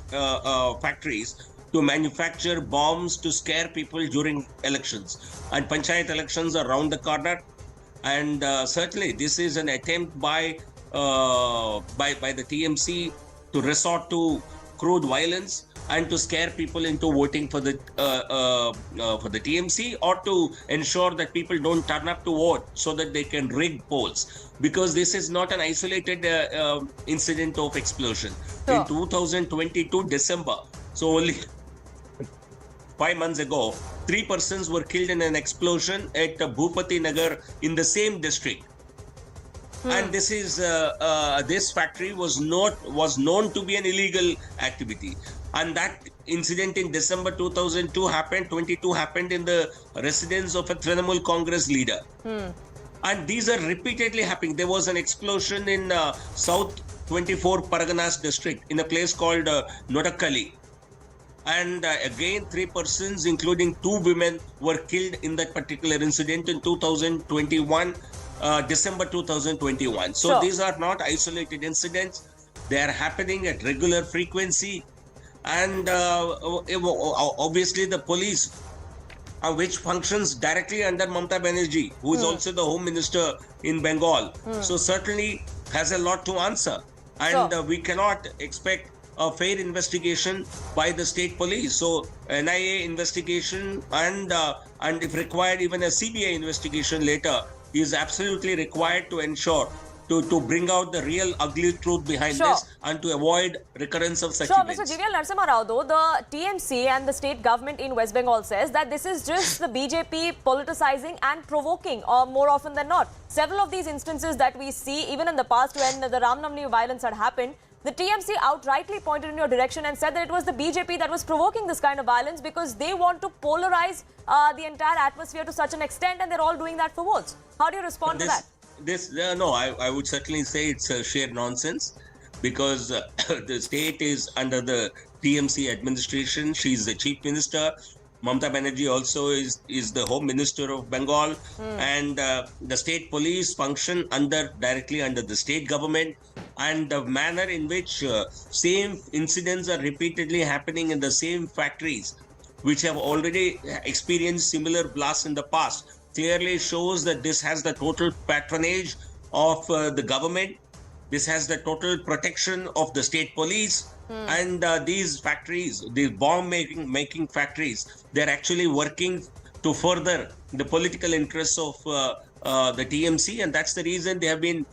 factories to manufacture bombs to scare people during elections. And panchayat elections are around the corner. And certainly this is an attempt by the TMC to resort to crude violence and to scare people into voting for the TMC, or to ensure that people don't turn up to vote so that they can rig polls. Because this is not an isolated incident of explosion. Sure. In 2022 December, so only 5 months ago, 3 persons were killed in an explosion at Bhupati Nagar in the same district. And this is this factory was known to be an illegal activity, and that incident in December 2022 happened in the residence of a Trinamool Congress leader. And these are repeatedly happening. There was an explosion in South 24 Parganas district in a place called Nodakkali. And again, 3 persons, including 2 women, were killed in that particular incident in 2021, December 2021. So Sure. These are not isolated incidents. They are happening at regular frequency. And obviously the police, which functions directly under Mamata Banerjee, who is also the Home Minister in Bengal, so certainly has a lot to answer. And Sure. we cannot expect a fair investigation by the state police. So NIA investigation and if required, even a CBI investigation later is absolutely required to ensure to bring out the real ugly truth behind Sure. this and to avoid recurrence of such Sure, events. Mr. GVL Narasimha Rao, though, the TMC and the state government in West Bengal says that this is just the BJP politicizing and provoking, or more often than not. Several of these instances that we see, even in the past when the Ram Navami violence had happened, the TMC outrightly pointed in your direction and said that it was the BJP that was provoking this kind of violence because they want to polarize the entire atmosphere to such an extent, and they're all doing that for votes. How do you respond to that? No, I would certainly say it's sheer nonsense. because the state is under the TMC administration. She's the chief minister. Mamata Banerjee also is the home minister of Bengal, and the state police function directly under the state government. And the manner in which same incidents are repeatedly happening in the same factories, which have already experienced similar blasts in the past, clearly shows that this has the total patronage of the government. This has the total protection of the state police. And these factories, these bomb-making factories, they're actually working to further the political interests of the TMC, and that's the reason they have been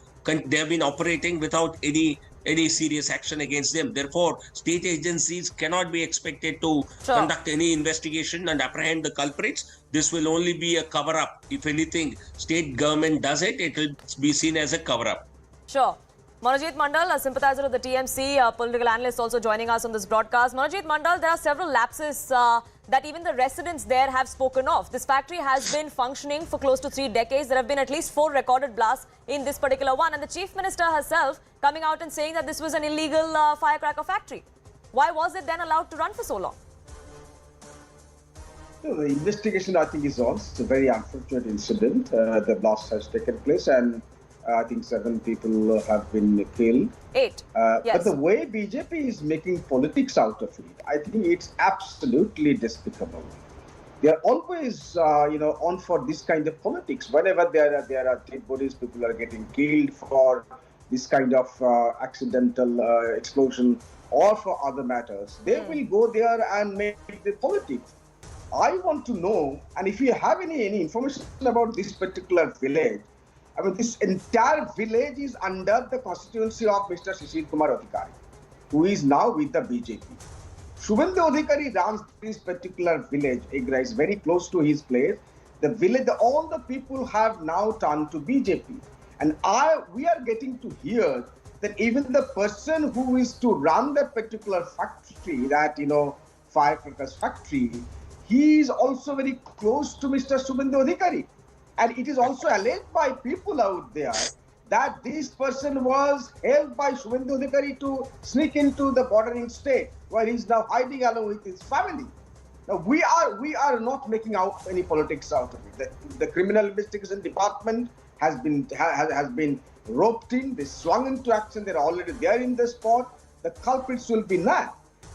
operating without any serious action against them. Therefore, state agencies cannot be expected to conduct any investigation and apprehend the culprits. This will only be a cover-up. If anything, state government does it, it will be seen as a cover-up. Sure. Manojit Mandal, a sympathizer of the TMC, political analyst, also joining us on this broadcast. Manojit Mandal, there are several lapses that even the residents there have spoken of. This factory has been functioning for close to 3 decades. There have been at least 4 recorded blasts in this particular one. And the Chief Minister herself coming out and saying that this was an illegal firecracker factory. Why was it then allowed to run for so long? The investigation, I think, is on. It's a very unfortunate incident. The blast has taken place, and I think 7 people have been killed. 8. Yes. But the way BJP is making politics out of it, I think it's absolutely despicable. They are always, on for this kind of politics. Whenever there are dead bodies, people are getting killed for this kind of accidental explosion or for other matters. They will go there and make the politics. I want to know, and if you have any information about this particular village, I mean, this entire village is under the constituency of Mr. Kumar Adhikari, who is now with the BJP. Shubhendu Adhikari runs this particular village. Agra is very close to his place. The village, all the people have now turned to BJP. And we are getting to hear that even the person who is to run that particular factory, that, firecrackers factory, he is also very close to Mr. Shubhendu Adhikari. And it is also alleged by people out there that this person was helped by Shubhendu Adhikari to sneak into the bordering state, where he is now hiding along with his family. Now, we are not making out any politics out of it. The criminal investigation department has been roped in. They swung into action. They're already there in the spot. The culprits will be nabbed.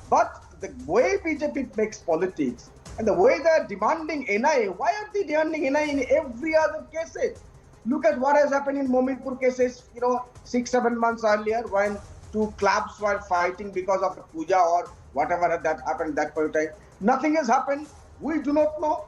But the way BJP makes politics, and the way they are demanding NIA, why are they demanding NIA in every other cases? Look at what has happened in Mominpur cases, 6-7 months earlier, when 2 clubs were fighting because of a puja or whatever that happened at that point of time. Nothing has happened. We do not know.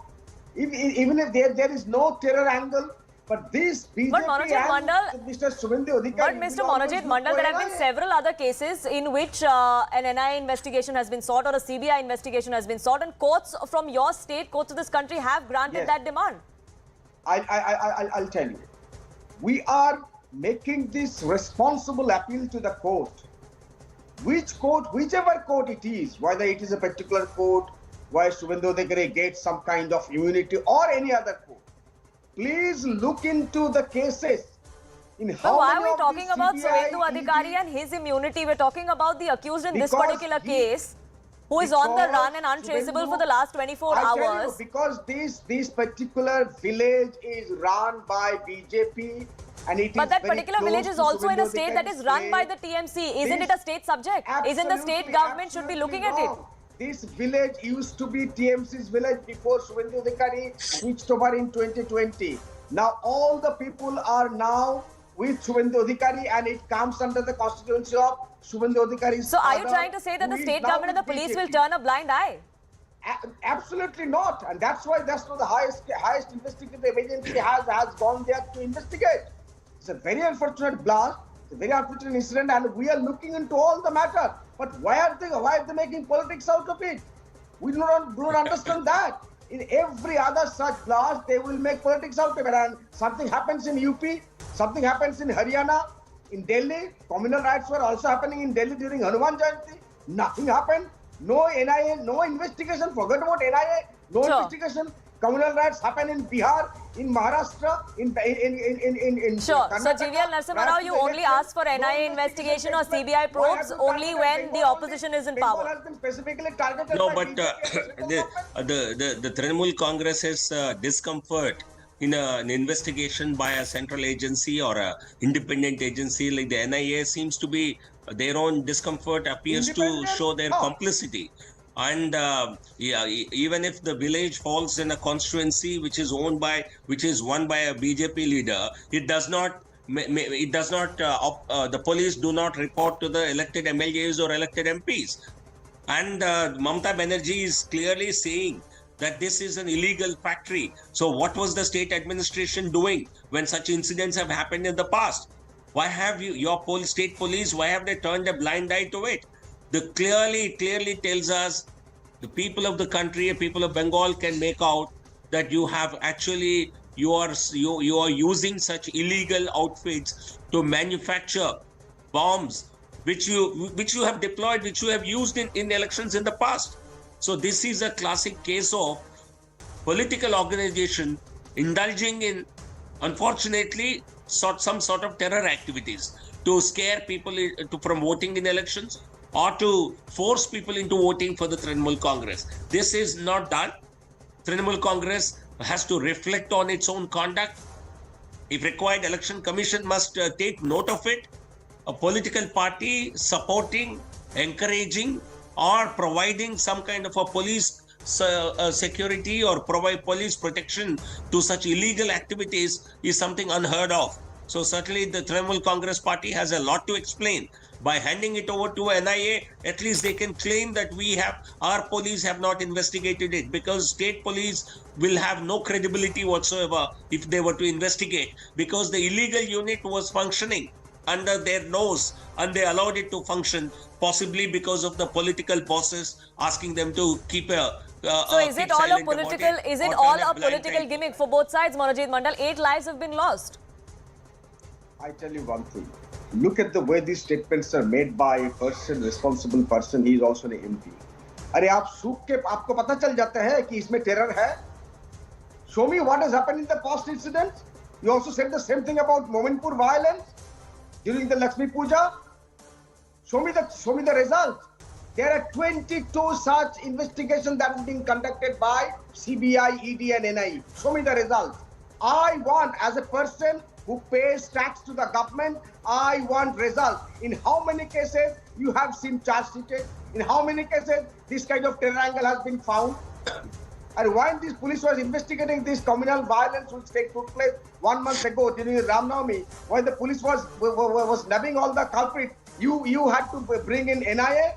Even if there is no terror angle, but this BJP and Mr. Shubhendu Adhikari... But Mr. Manojit Mandal, there have been several other cases in which an NIA investigation has been sought or a CBI investigation has been sought, and courts from your state, courts of this country have granted that demand. I'll tell you. We are making this responsible appeal to the court. Whichever court it is, whether it is a particular court where Shubhendu Adhikari gets some kind of immunity or any other court, please look into the cases. So why are we talking about Shubhendu Adhikari and his immunity? We're talking about the accused in this particular case, who is on the run and untraceable for the last 24 hours. Because this particular village is run by BJP, and it but that particular village is also in a state that is run by the TMC. Isn't it a state subject? Isn't the state government should be looking at it? This village used to be TMC's village before Shubhendu Adhikari switched over in 2020. Now all the people are now with Shubhendu Adhikari, and it comes under the constituency of Shubhendu Adhikari's So are you trying to say that the state government and the police will turn a blind eye? Absolutely not. And that's why the highest investigative agency has gone there to investigate. It's a very unfortunate blast. It's a very unfortunate incident, and we are looking into all the matter. But why are they making politics out of it? We do not understand that. In every other such blast, they will make politics out of it. And something happens in UP, something happens in Haryana, in Delhi. Communal riots were also happening in Delhi during Hanuman Jayanti. Nothing happened. No NIA, no investigation. Forget about NIA. No investigation. communal riots happen in Bihar, in Maharashtra, in Sure. Karnataka, So, GVL Narasimha Rao, you only ask for NIA investigation or CBI probes only when the opposition is in Bengal power. has been specifically targeted No, by but BJP and the Trinamool Congress's discomfort in an investigation by a central agency or a independent agency like the NIA seems to be their own discomfort appears to show their complicity. And yeah, even if the village falls in a constituency which is won by a BJP leader, it does not. The police do not report to the elected MLAs or elected MPs. And Mamata Banerjee is clearly saying that this is an illegal factory. So what was the state administration doing when such incidents have happened in the past? Why have your state police, why have they turned a blind eye to it? It clearly tells us the people of the country, people of Bengal can make out that you have actually, you are using such illegal outfits to manufacture bombs which you have deployed, which you have used in elections in the past. So this is a classic case of political organization indulging in, unfortunately, some sort of terror activities to scare people from voting in elections or to force people into voting for the Trinamool Congress. This is not done. Trinamool Congress has to reflect on its own conduct. If required, Election Commission must take note of it. A political party supporting, encouraging, or providing some kind of a police security or provide police protection to such illegal activities is something unheard of. So certainly the Trinamool Congress party has a lot to explain. By handing it over to NIA, at least they can claim that our police have not investigated it, because state police will have no credibility whatsoever if they were to investigate, because the illegal unit was functioning under their nose and they allowed it to function, possibly because of the political bosses asking them to keep so is it all a political gimmick for both sides, Monojit Mandal? 8 lives have been lost. I tell you one thing. Look at the way these statements are made by a person, responsible person. He is also an MP. अरे आप सूख के आपको पता चल जाता है कि इसमें terror है. Show me what has happened in the past incidents. You also said the same thing about Mominpur violence during the Lakshmi Puja. Show me the result. There are 22 such investigations that have been conducted by CBI, ED and NIA. Show me the result. I want, as a person who pays tax to the government, I want results. In how many cases you have seen charge sheeted? In how many cases this kind of terror angle has been found? And when this police was investigating this communal violence which took place 1 month ago during Ram Navami, when the police was nabbing all the culprits, you had to bring in NIA.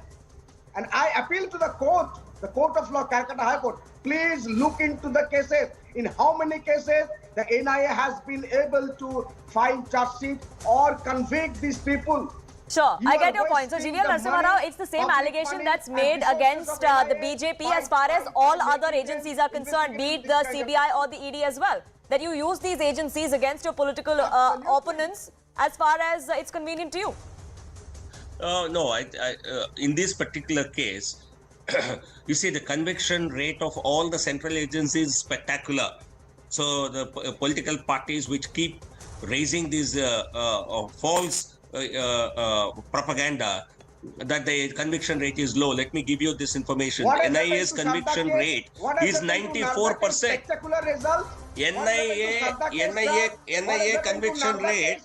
And I appeal to the court of law, Calcutta High Court, please look into the cases. In how many cases the NIA has been able to find charge sheet or convict these people? Sure, I get your point. So, GVL Narasimha Rao, it's the same allegation that's made against the BJP as far as all other agencies are concerned, be it the CBI or the ED as well, that you use these agencies against your political opponents as far as it's convenient to you. No, in this particular case, you see the conviction rate of all the central agencies is spectacular. So the political parties which keep raising these false propaganda that the conviction rate is low. Let me give you this information. NIA's conviction rate is 94%. Spectacular result. NIA conviction rate.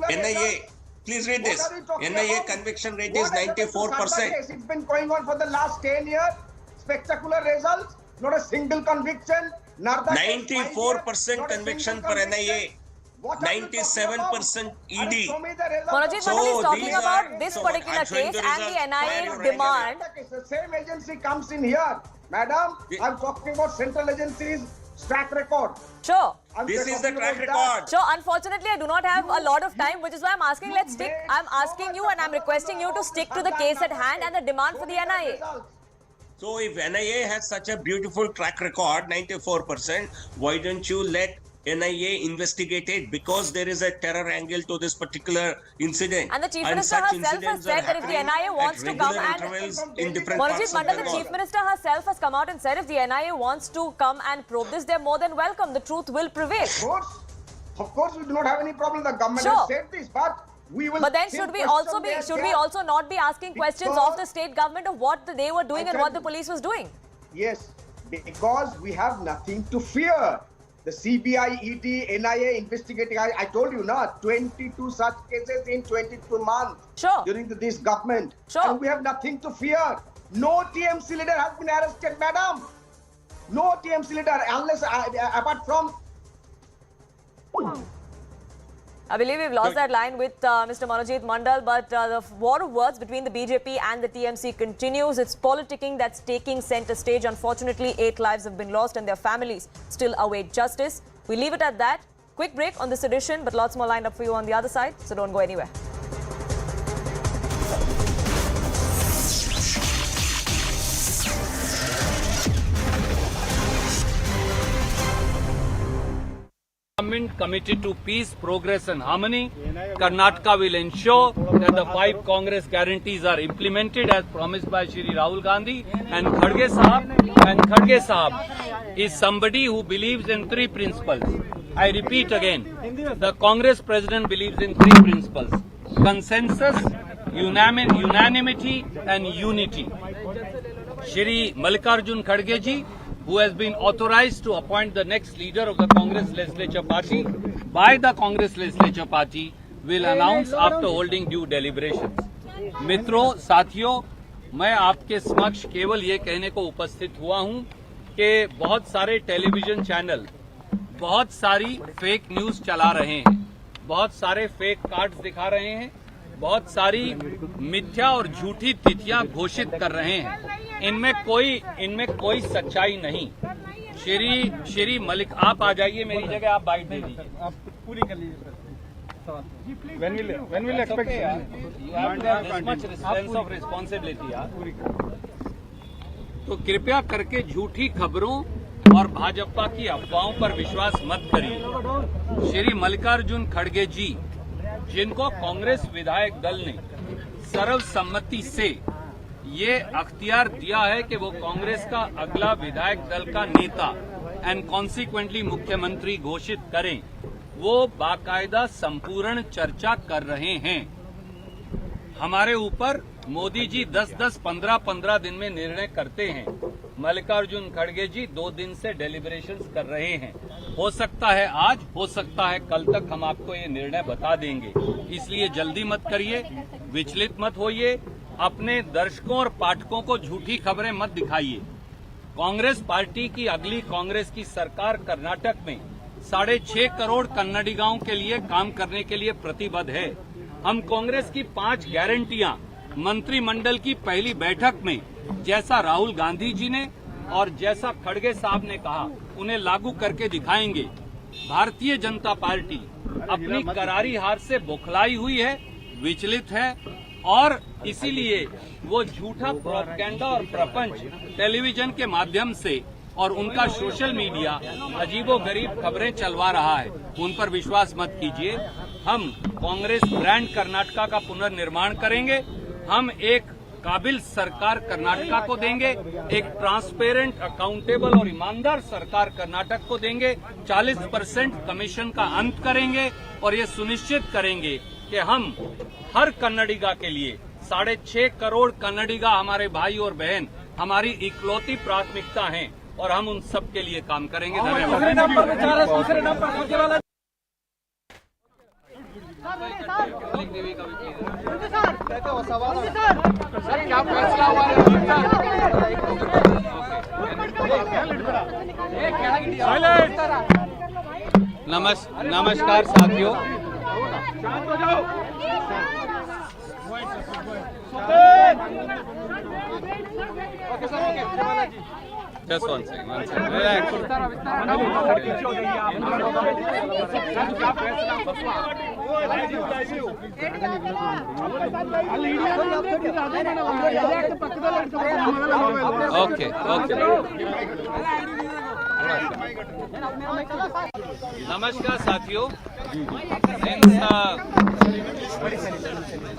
NIA. Please read this. NIA conviction rate is 94%. It's been going on for the last 10 years. Spectacular results. Not a single conviction. 94% conviction for NIA. 97% ED. Monojit Mandal is talking about this particular case and the NIA demand. The same agency comes in here. Madam, I'm talking about central agencies' track record. Sure. This is the track record. Sure. Unfortunately, I do not have a lot of time, which is why I'm asking, I'm asking you and I'm requesting you to stick to the case at hand and the demand for the NIA. So if NIA has such a beautiful track record, 94%, why don't you let NIA investigated because there is a terror angle to this particular incident. And the Chief Minister herself has said that if the NIA wants to come in different parts of the Chief Minister herself has come out and said if the NIA wants to come and probe this, they're more than welcome. The truth will prevail. Of course, we do not have any problem. The government has said this, but we will. But then should we also not be asking questions of the state government of what they were doing and what the police was doing? Yes, because we have nothing to fear. The CBI, ED, NIA investigating. I told you now, 22 such cases in 22 months during this government. And we have nothing to fear. No TMC leader has been arrested, madam. No TMC leader, unless apart from. I believe we've lost that line with Mr. Manojit Mandal, but the war of words between the BJP and the TMC continues. It's politicking that's taking center stage. Unfortunately, 8 lives have been lost and their families still await justice. We leave it at that. Quick break on this edition, but lots more lined up for you on the other side, so don't go anywhere. Government committed to peace, progress and harmony. Karnataka will ensure that the 5 Congress guarantees are implemented as promised by Shri Rahul Gandhi. And Kharge Sahab is somebody who believes in 3 principles. I repeat again, the Congress president believes in 3 principles: consensus, unanimity and unity. Shri Mallikarjun Kharge ji, who has been authorized to appoint the next leader of the Congress legislature party by the Congress legislature party, will announce after holding due deliberations. मित्रों, साथियों, मैं आपके समक्ष केवल ये कहने को उपस्थित हुआ हूं कि बहुत सारे टेलीविजन चैनल बहुत सारी फेक न्यूज चला रहे हैं, बहुत सारे फेक कार्ड्स दिखा रहे हैं, बहुत सारी मिथ्या और झूठी तिथियां घोषित कर रहे हैं. इनमें कोई सच्चाई नहीं. श्री मलिक, आप आ जाइए मेरी जगह, आप बाइट दे दीजिए. आप पूरी कर लीजिए. When will expect? You have to have this much sense of responsibility. तो कृपया करके झूठी खबरों और भाजपा की अफवाहों पर विश्वास मत करिए. श्री मल्लिकार्जुन खड़गे जी, जिनको कांग्रेस विधायक दल ने सर्वसम्मति से ये अख्तियार दिया है कि वो कांग्रेस का अगला विधायक दल का नेता एंड कॉन्सिक्वेंटली मुख्यमंत्री घोषित करें, वो बाकायदा संपूर्ण चर्चा कर रहे हैं. हमारे ऊपर मोदी जी 10-10, 15-15 दिन में निर्णय करते हैं. मल्लिकार्जुन खड़गे जी 2 दिन से डेलिब्रेशंस कर रहे हैं. हो सकता है आज, हो सकता है कल तक हम आपको ये निर्णय बता देंगे. इसलिए जल्दी मत करिए, विचलित मत होइए, अपने दर्शकों और पाठकों को झूठी खबरें मत दिखाइए. कांग्रेस पार्टी की अगली कांग्रेस की सरकार कर्नाटक में 6.5 करोड़ कन्नडिगाओं के लिए काम करने के लिए प्रतिबद्ध है. हम कांग्रेस की 5 गारंटियां मंत्रिमंडल की पहली बैठक में, जैसा राहुल गांधी जी ने और जैसा खड़गे साहब ने कहा, उन्हें लागू करके दिखाएंगे. भारतीय जनता पार्टी अपनी करारी हार से बौखलाई हुई है, विचलित है और इसीलिए वो झूठा प्रोपेगेंडा और प्रपंच टेलीविजन के माध्यम से और उनका सोशल मीडिया अजीबोगरीब खबरें चलवा रहा है. उन पर विश्वास मत कीजिए. हम कांग्रेस ब्रांड कर्नाटका का पुनर्निर्माण करेंगे. हम एक काबिल सरकार कर्नाटका को देंगे, एक ट्रांसपेरेंट, अकाउंटेबल और ईमानदार सरकार कर्नाटक को देंगे. 40% कमीशन का अंत करेंगे और ये सुनिश्चित करेंगे कि हम हर कन्नडिगा के लिए 6.5 करोड़ कन्नडिगा हमारे भाई और बहन हमारी इकलौती प्राथमिकता हैं और हम उन सब के लिए काम करेंगे. धन्यवाद. नमस्कार साथियों. Just one second. Relax. Okay. Namaskar साथियों. Since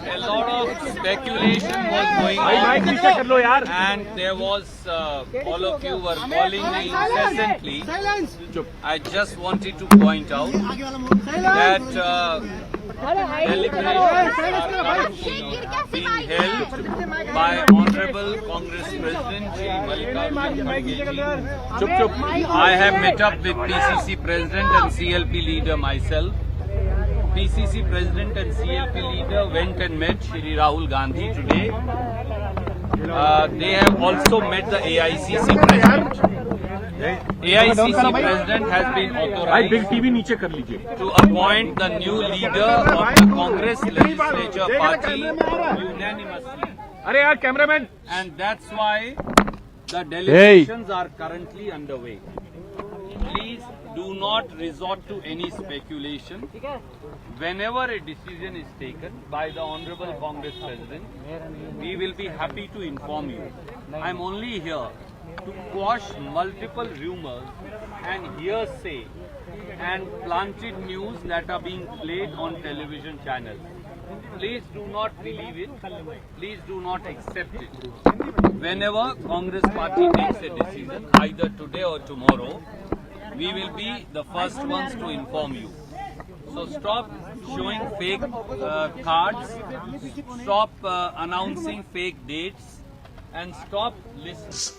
a lot of speculation was going on and there was all of you were calling me incessantly, I just wanted to point out that deliberations are being held by Honorable Congress President Mallikarjun Kharge. I have met up with PCC President and CLP leader myself. PCC President and CLP leader went and met Shri Rahul Gandhi today. They have also met the AICC President. AICC President has been authorized to appoint the new leader of the Congress legislature party unanimously. And that's why the deliberations are currently underway. Please do not resort to any speculation. Whenever a decision is taken by the Honorable Congress President, we will be happy to inform you. I am only here to quash multiple rumors and hearsay and planted news that are being played on television channels. Please do not believe it. Please do not accept it. Whenever Congress party takes a decision, either today or tomorrow, we will be the first ones to inform you. So stop showing fake cards, stop announcing fake dates, and stop listening.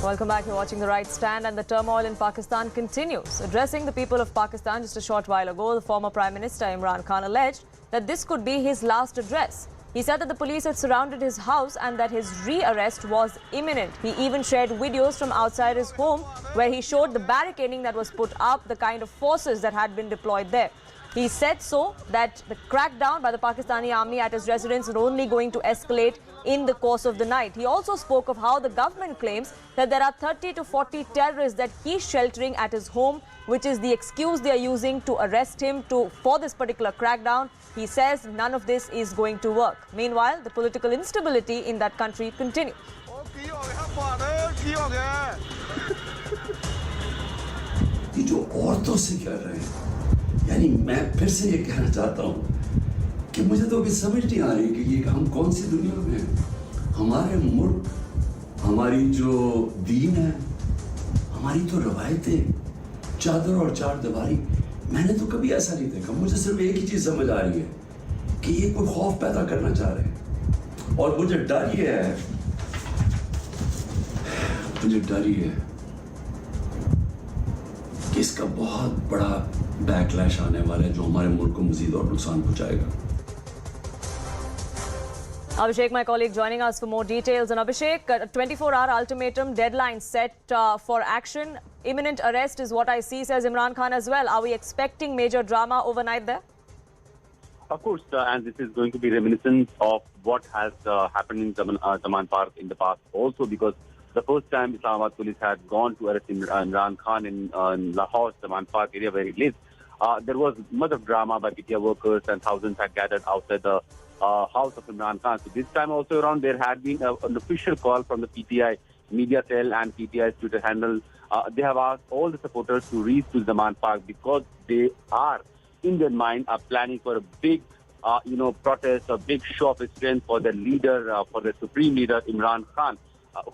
Welcome back. You're watching The Right Stand, and the turmoil in Pakistan continues. Addressing the people of Pakistan just a short while ago, the former Prime Minister Imran Khan alleged that this could be his last address. He said that the police had surrounded his house and that his re-arrest was imminent. He even shared videos from outside his home where he showed the barricading that was put up, the kind of forces that had been deployed there. He said so that the crackdown by the Pakistani army at his residence is only going to escalate in the course of the night. He also spoke of how the government claims that there are 30 to 40 terrorists that he's sheltering at his home, which is the excuse they are using to arrest him for this particular crackdown. He says none of this is going to work. Meanwhile, the political instability in that country continues. ये जो औरतों से कर रहे हैं, यानी मैं फिर से ये कहना चाहता हूँ कि मुझे तो अभी समझ नहीं आ रही कि ये हम कौन सी दुनिया में हैं। हमारे मुल्क, हमारी जो दीन है, हमारी तो रवायतें, चादर और चार दीवारी, मैंने तो कभी ऐसा नहीं देखा। मुझे सिर्फ एक ही चीज़ समझ आ रही है कि ये कोई खौफ पैदा करना चाह रहे हैं, और मुझे डर ये है कि इसका बहुत बड़ा बैकलैश आने वाला है जो हमारे मुल्क को मज़ीद और नुकसान पहुंचाएगा। Abhishek, my colleague, joining us for more details. And Abhishek, a 24-hour ultimatum deadline set for action. Imminent arrest is what I see, says Imran Khan as well. Are we expecting major drama overnight there? Of course, and this is going to be reminiscent of what has happened in Zaman Park in the past also, because the first time Islamabad police had gone to arrest Imran Khan in Lahore, Zaman Park area where he lives, there was much of drama by PTI workers and thousands had gathered outside the house of Imran Khan. So this time also around there had been an official call from the PTI media cell and PTI's Twitter handle. They have asked all the supporters to reach to Zaman Park because they are, in their mind, are planning for a big, protest, a big show of strength for their leader, for the supreme leader Imran Khan,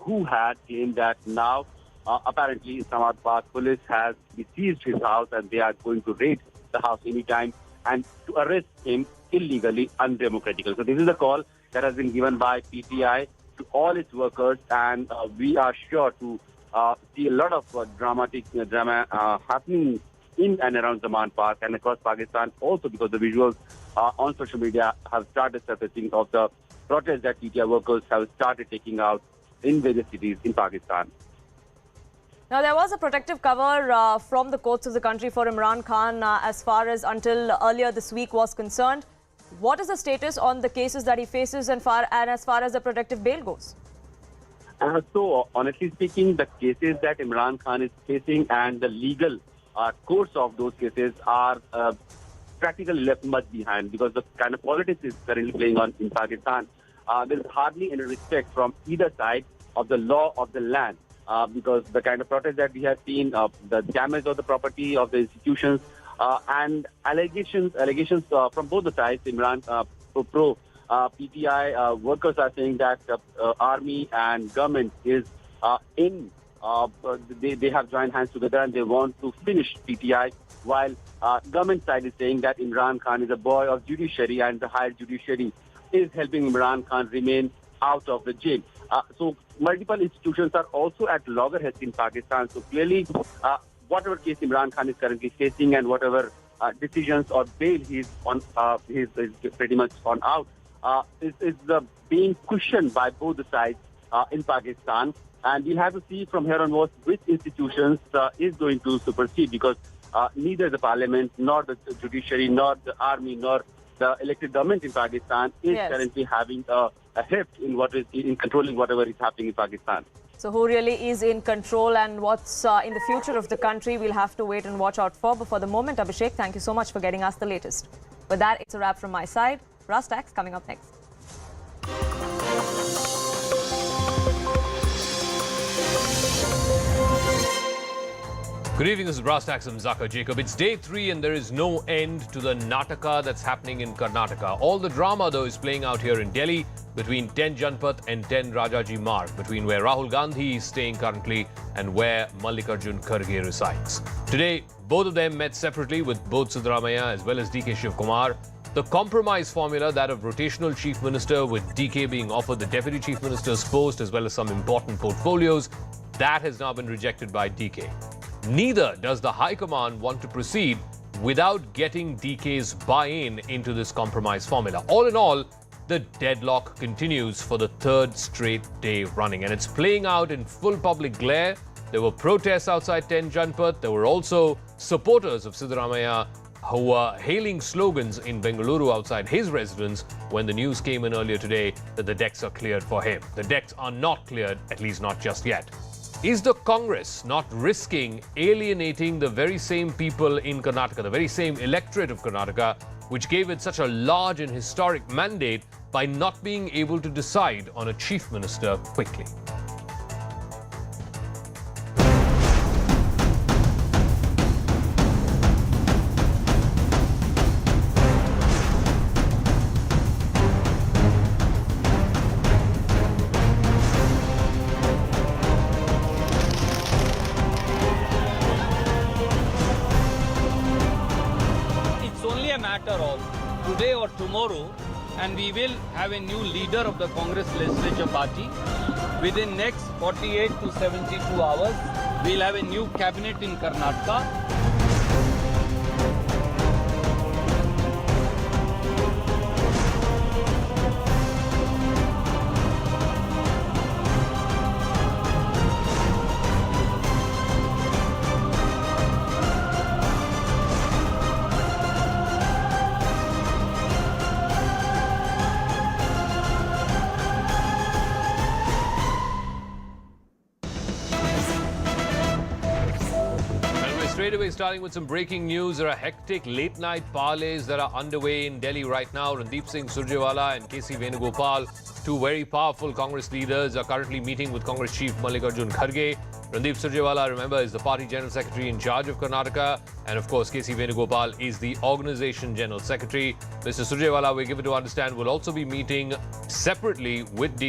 who had claimed that now apparently Islamabad Park police has seized his house and they are going to raid the house anytime and to arrest him illegally, undemocratically. So this is a call that has been given by PTI to all its workers, and we are sure to see a lot of drama happening in and around Zaman Park and across Pakistan also, because the visuals on social media have started surfacing of the protests that PTI workers have started taking out in various cities in Pakistan. Now, there was a protective cover from the courts of the country for Imran Khan as far as until earlier this week was concerned. What is the status on the cases that he faces and as far as the protective bail goes? So, honestly speaking, the cases that Imran Khan is facing and the legal course of those cases are practically left much behind because the kind of politics is currently playing on in Pakistan. There is hardly any respect from either side of the law of the land because the kind of protest that we have seen, the damage of the property of the institutions, and allegations from both the sides, Imran pro PTI workers are saying that army and government is they have joined hands together and they want to finish PTI, while government side is saying that Imran Khan is a boy of judiciary and the higher judiciary is helping Imran Khan remain out of the jail. So multiple institutions are also at loggerheads in Pakistan. So clearly, whatever case Imran Khan is currently facing and whatever decisions or bail he's pretty much on out is being cushioned by both the sides in Pakistan. And we'll have to see from here onwards which institutions is going to supersede, because neither the parliament, nor the judiciary, nor the army, nor the elected government in Pakistan is currently having a heft in controlling whatever is happening in Pakistan. So who really is in control and what's in the future of the country, we'll have to wait and watch out for. But for the moment, Abhishek, thank you so much for getting us the latest. With that, it's a wrap from my side. Brass Tacks coming up next. Good evening, this is Brass Tacks. I'm Zaka Jacob. It's day 3 and there is no end to the Nataka that's happening in Karnataka. All the drama, though, is playing out here in Delhi between 10 Janpath and 10 Rajaji Marg, between where Rahul Gandhi is staying currently and where Mallikarjun Kharge resides. Today, both of them met separately with both Siddaramaiah as well as DK Shivakumar. The compromise formula, that of rotational chief minister with DK being offered the deputy chief minister's post as well as some important portfolios, that has now been rejected by DK. Neither does the High Command want to proceed without getting DK's buy-in into this compromise formula. All in all, the deadlock continues for the 3rd straight day running, and it's playing out in full public glare. There were protests outside 10 Janpath. There were also supporters of Siddaramaiah who were hailing slogans in Bengaluru outside his residence when the news came in earlier today that the decks are cleared for him. The decks are not cleared, at least not just yet. Is the Congress not risking alienating the very same people in Karnataka, the very same electorate of Karnataka, which gave it such a large and historic mandate, by not being able to decide on a chief minister quickly? Of today or tomorrow, and we will have a new leader of the Congress legislature party within next 48 to 72 hours. We'll have a new cabinet in Karnataka. Straight away, starting with some breaking news. There are hectic late-night parleys that are underway in Delhi right now. Randeep Singh Surjewala and KC Venugopal, two very powerful Congress leaders, are currently meeting with Congress Chief Mallikarjun Kharge. Randeep Surjewala, remember, is the party General Secretary in charge of Karnataka. And of course, KC Venugopal is the Organization General Secretary. Mr. Surjewala, we're given to understand, will also be meeting separately with DK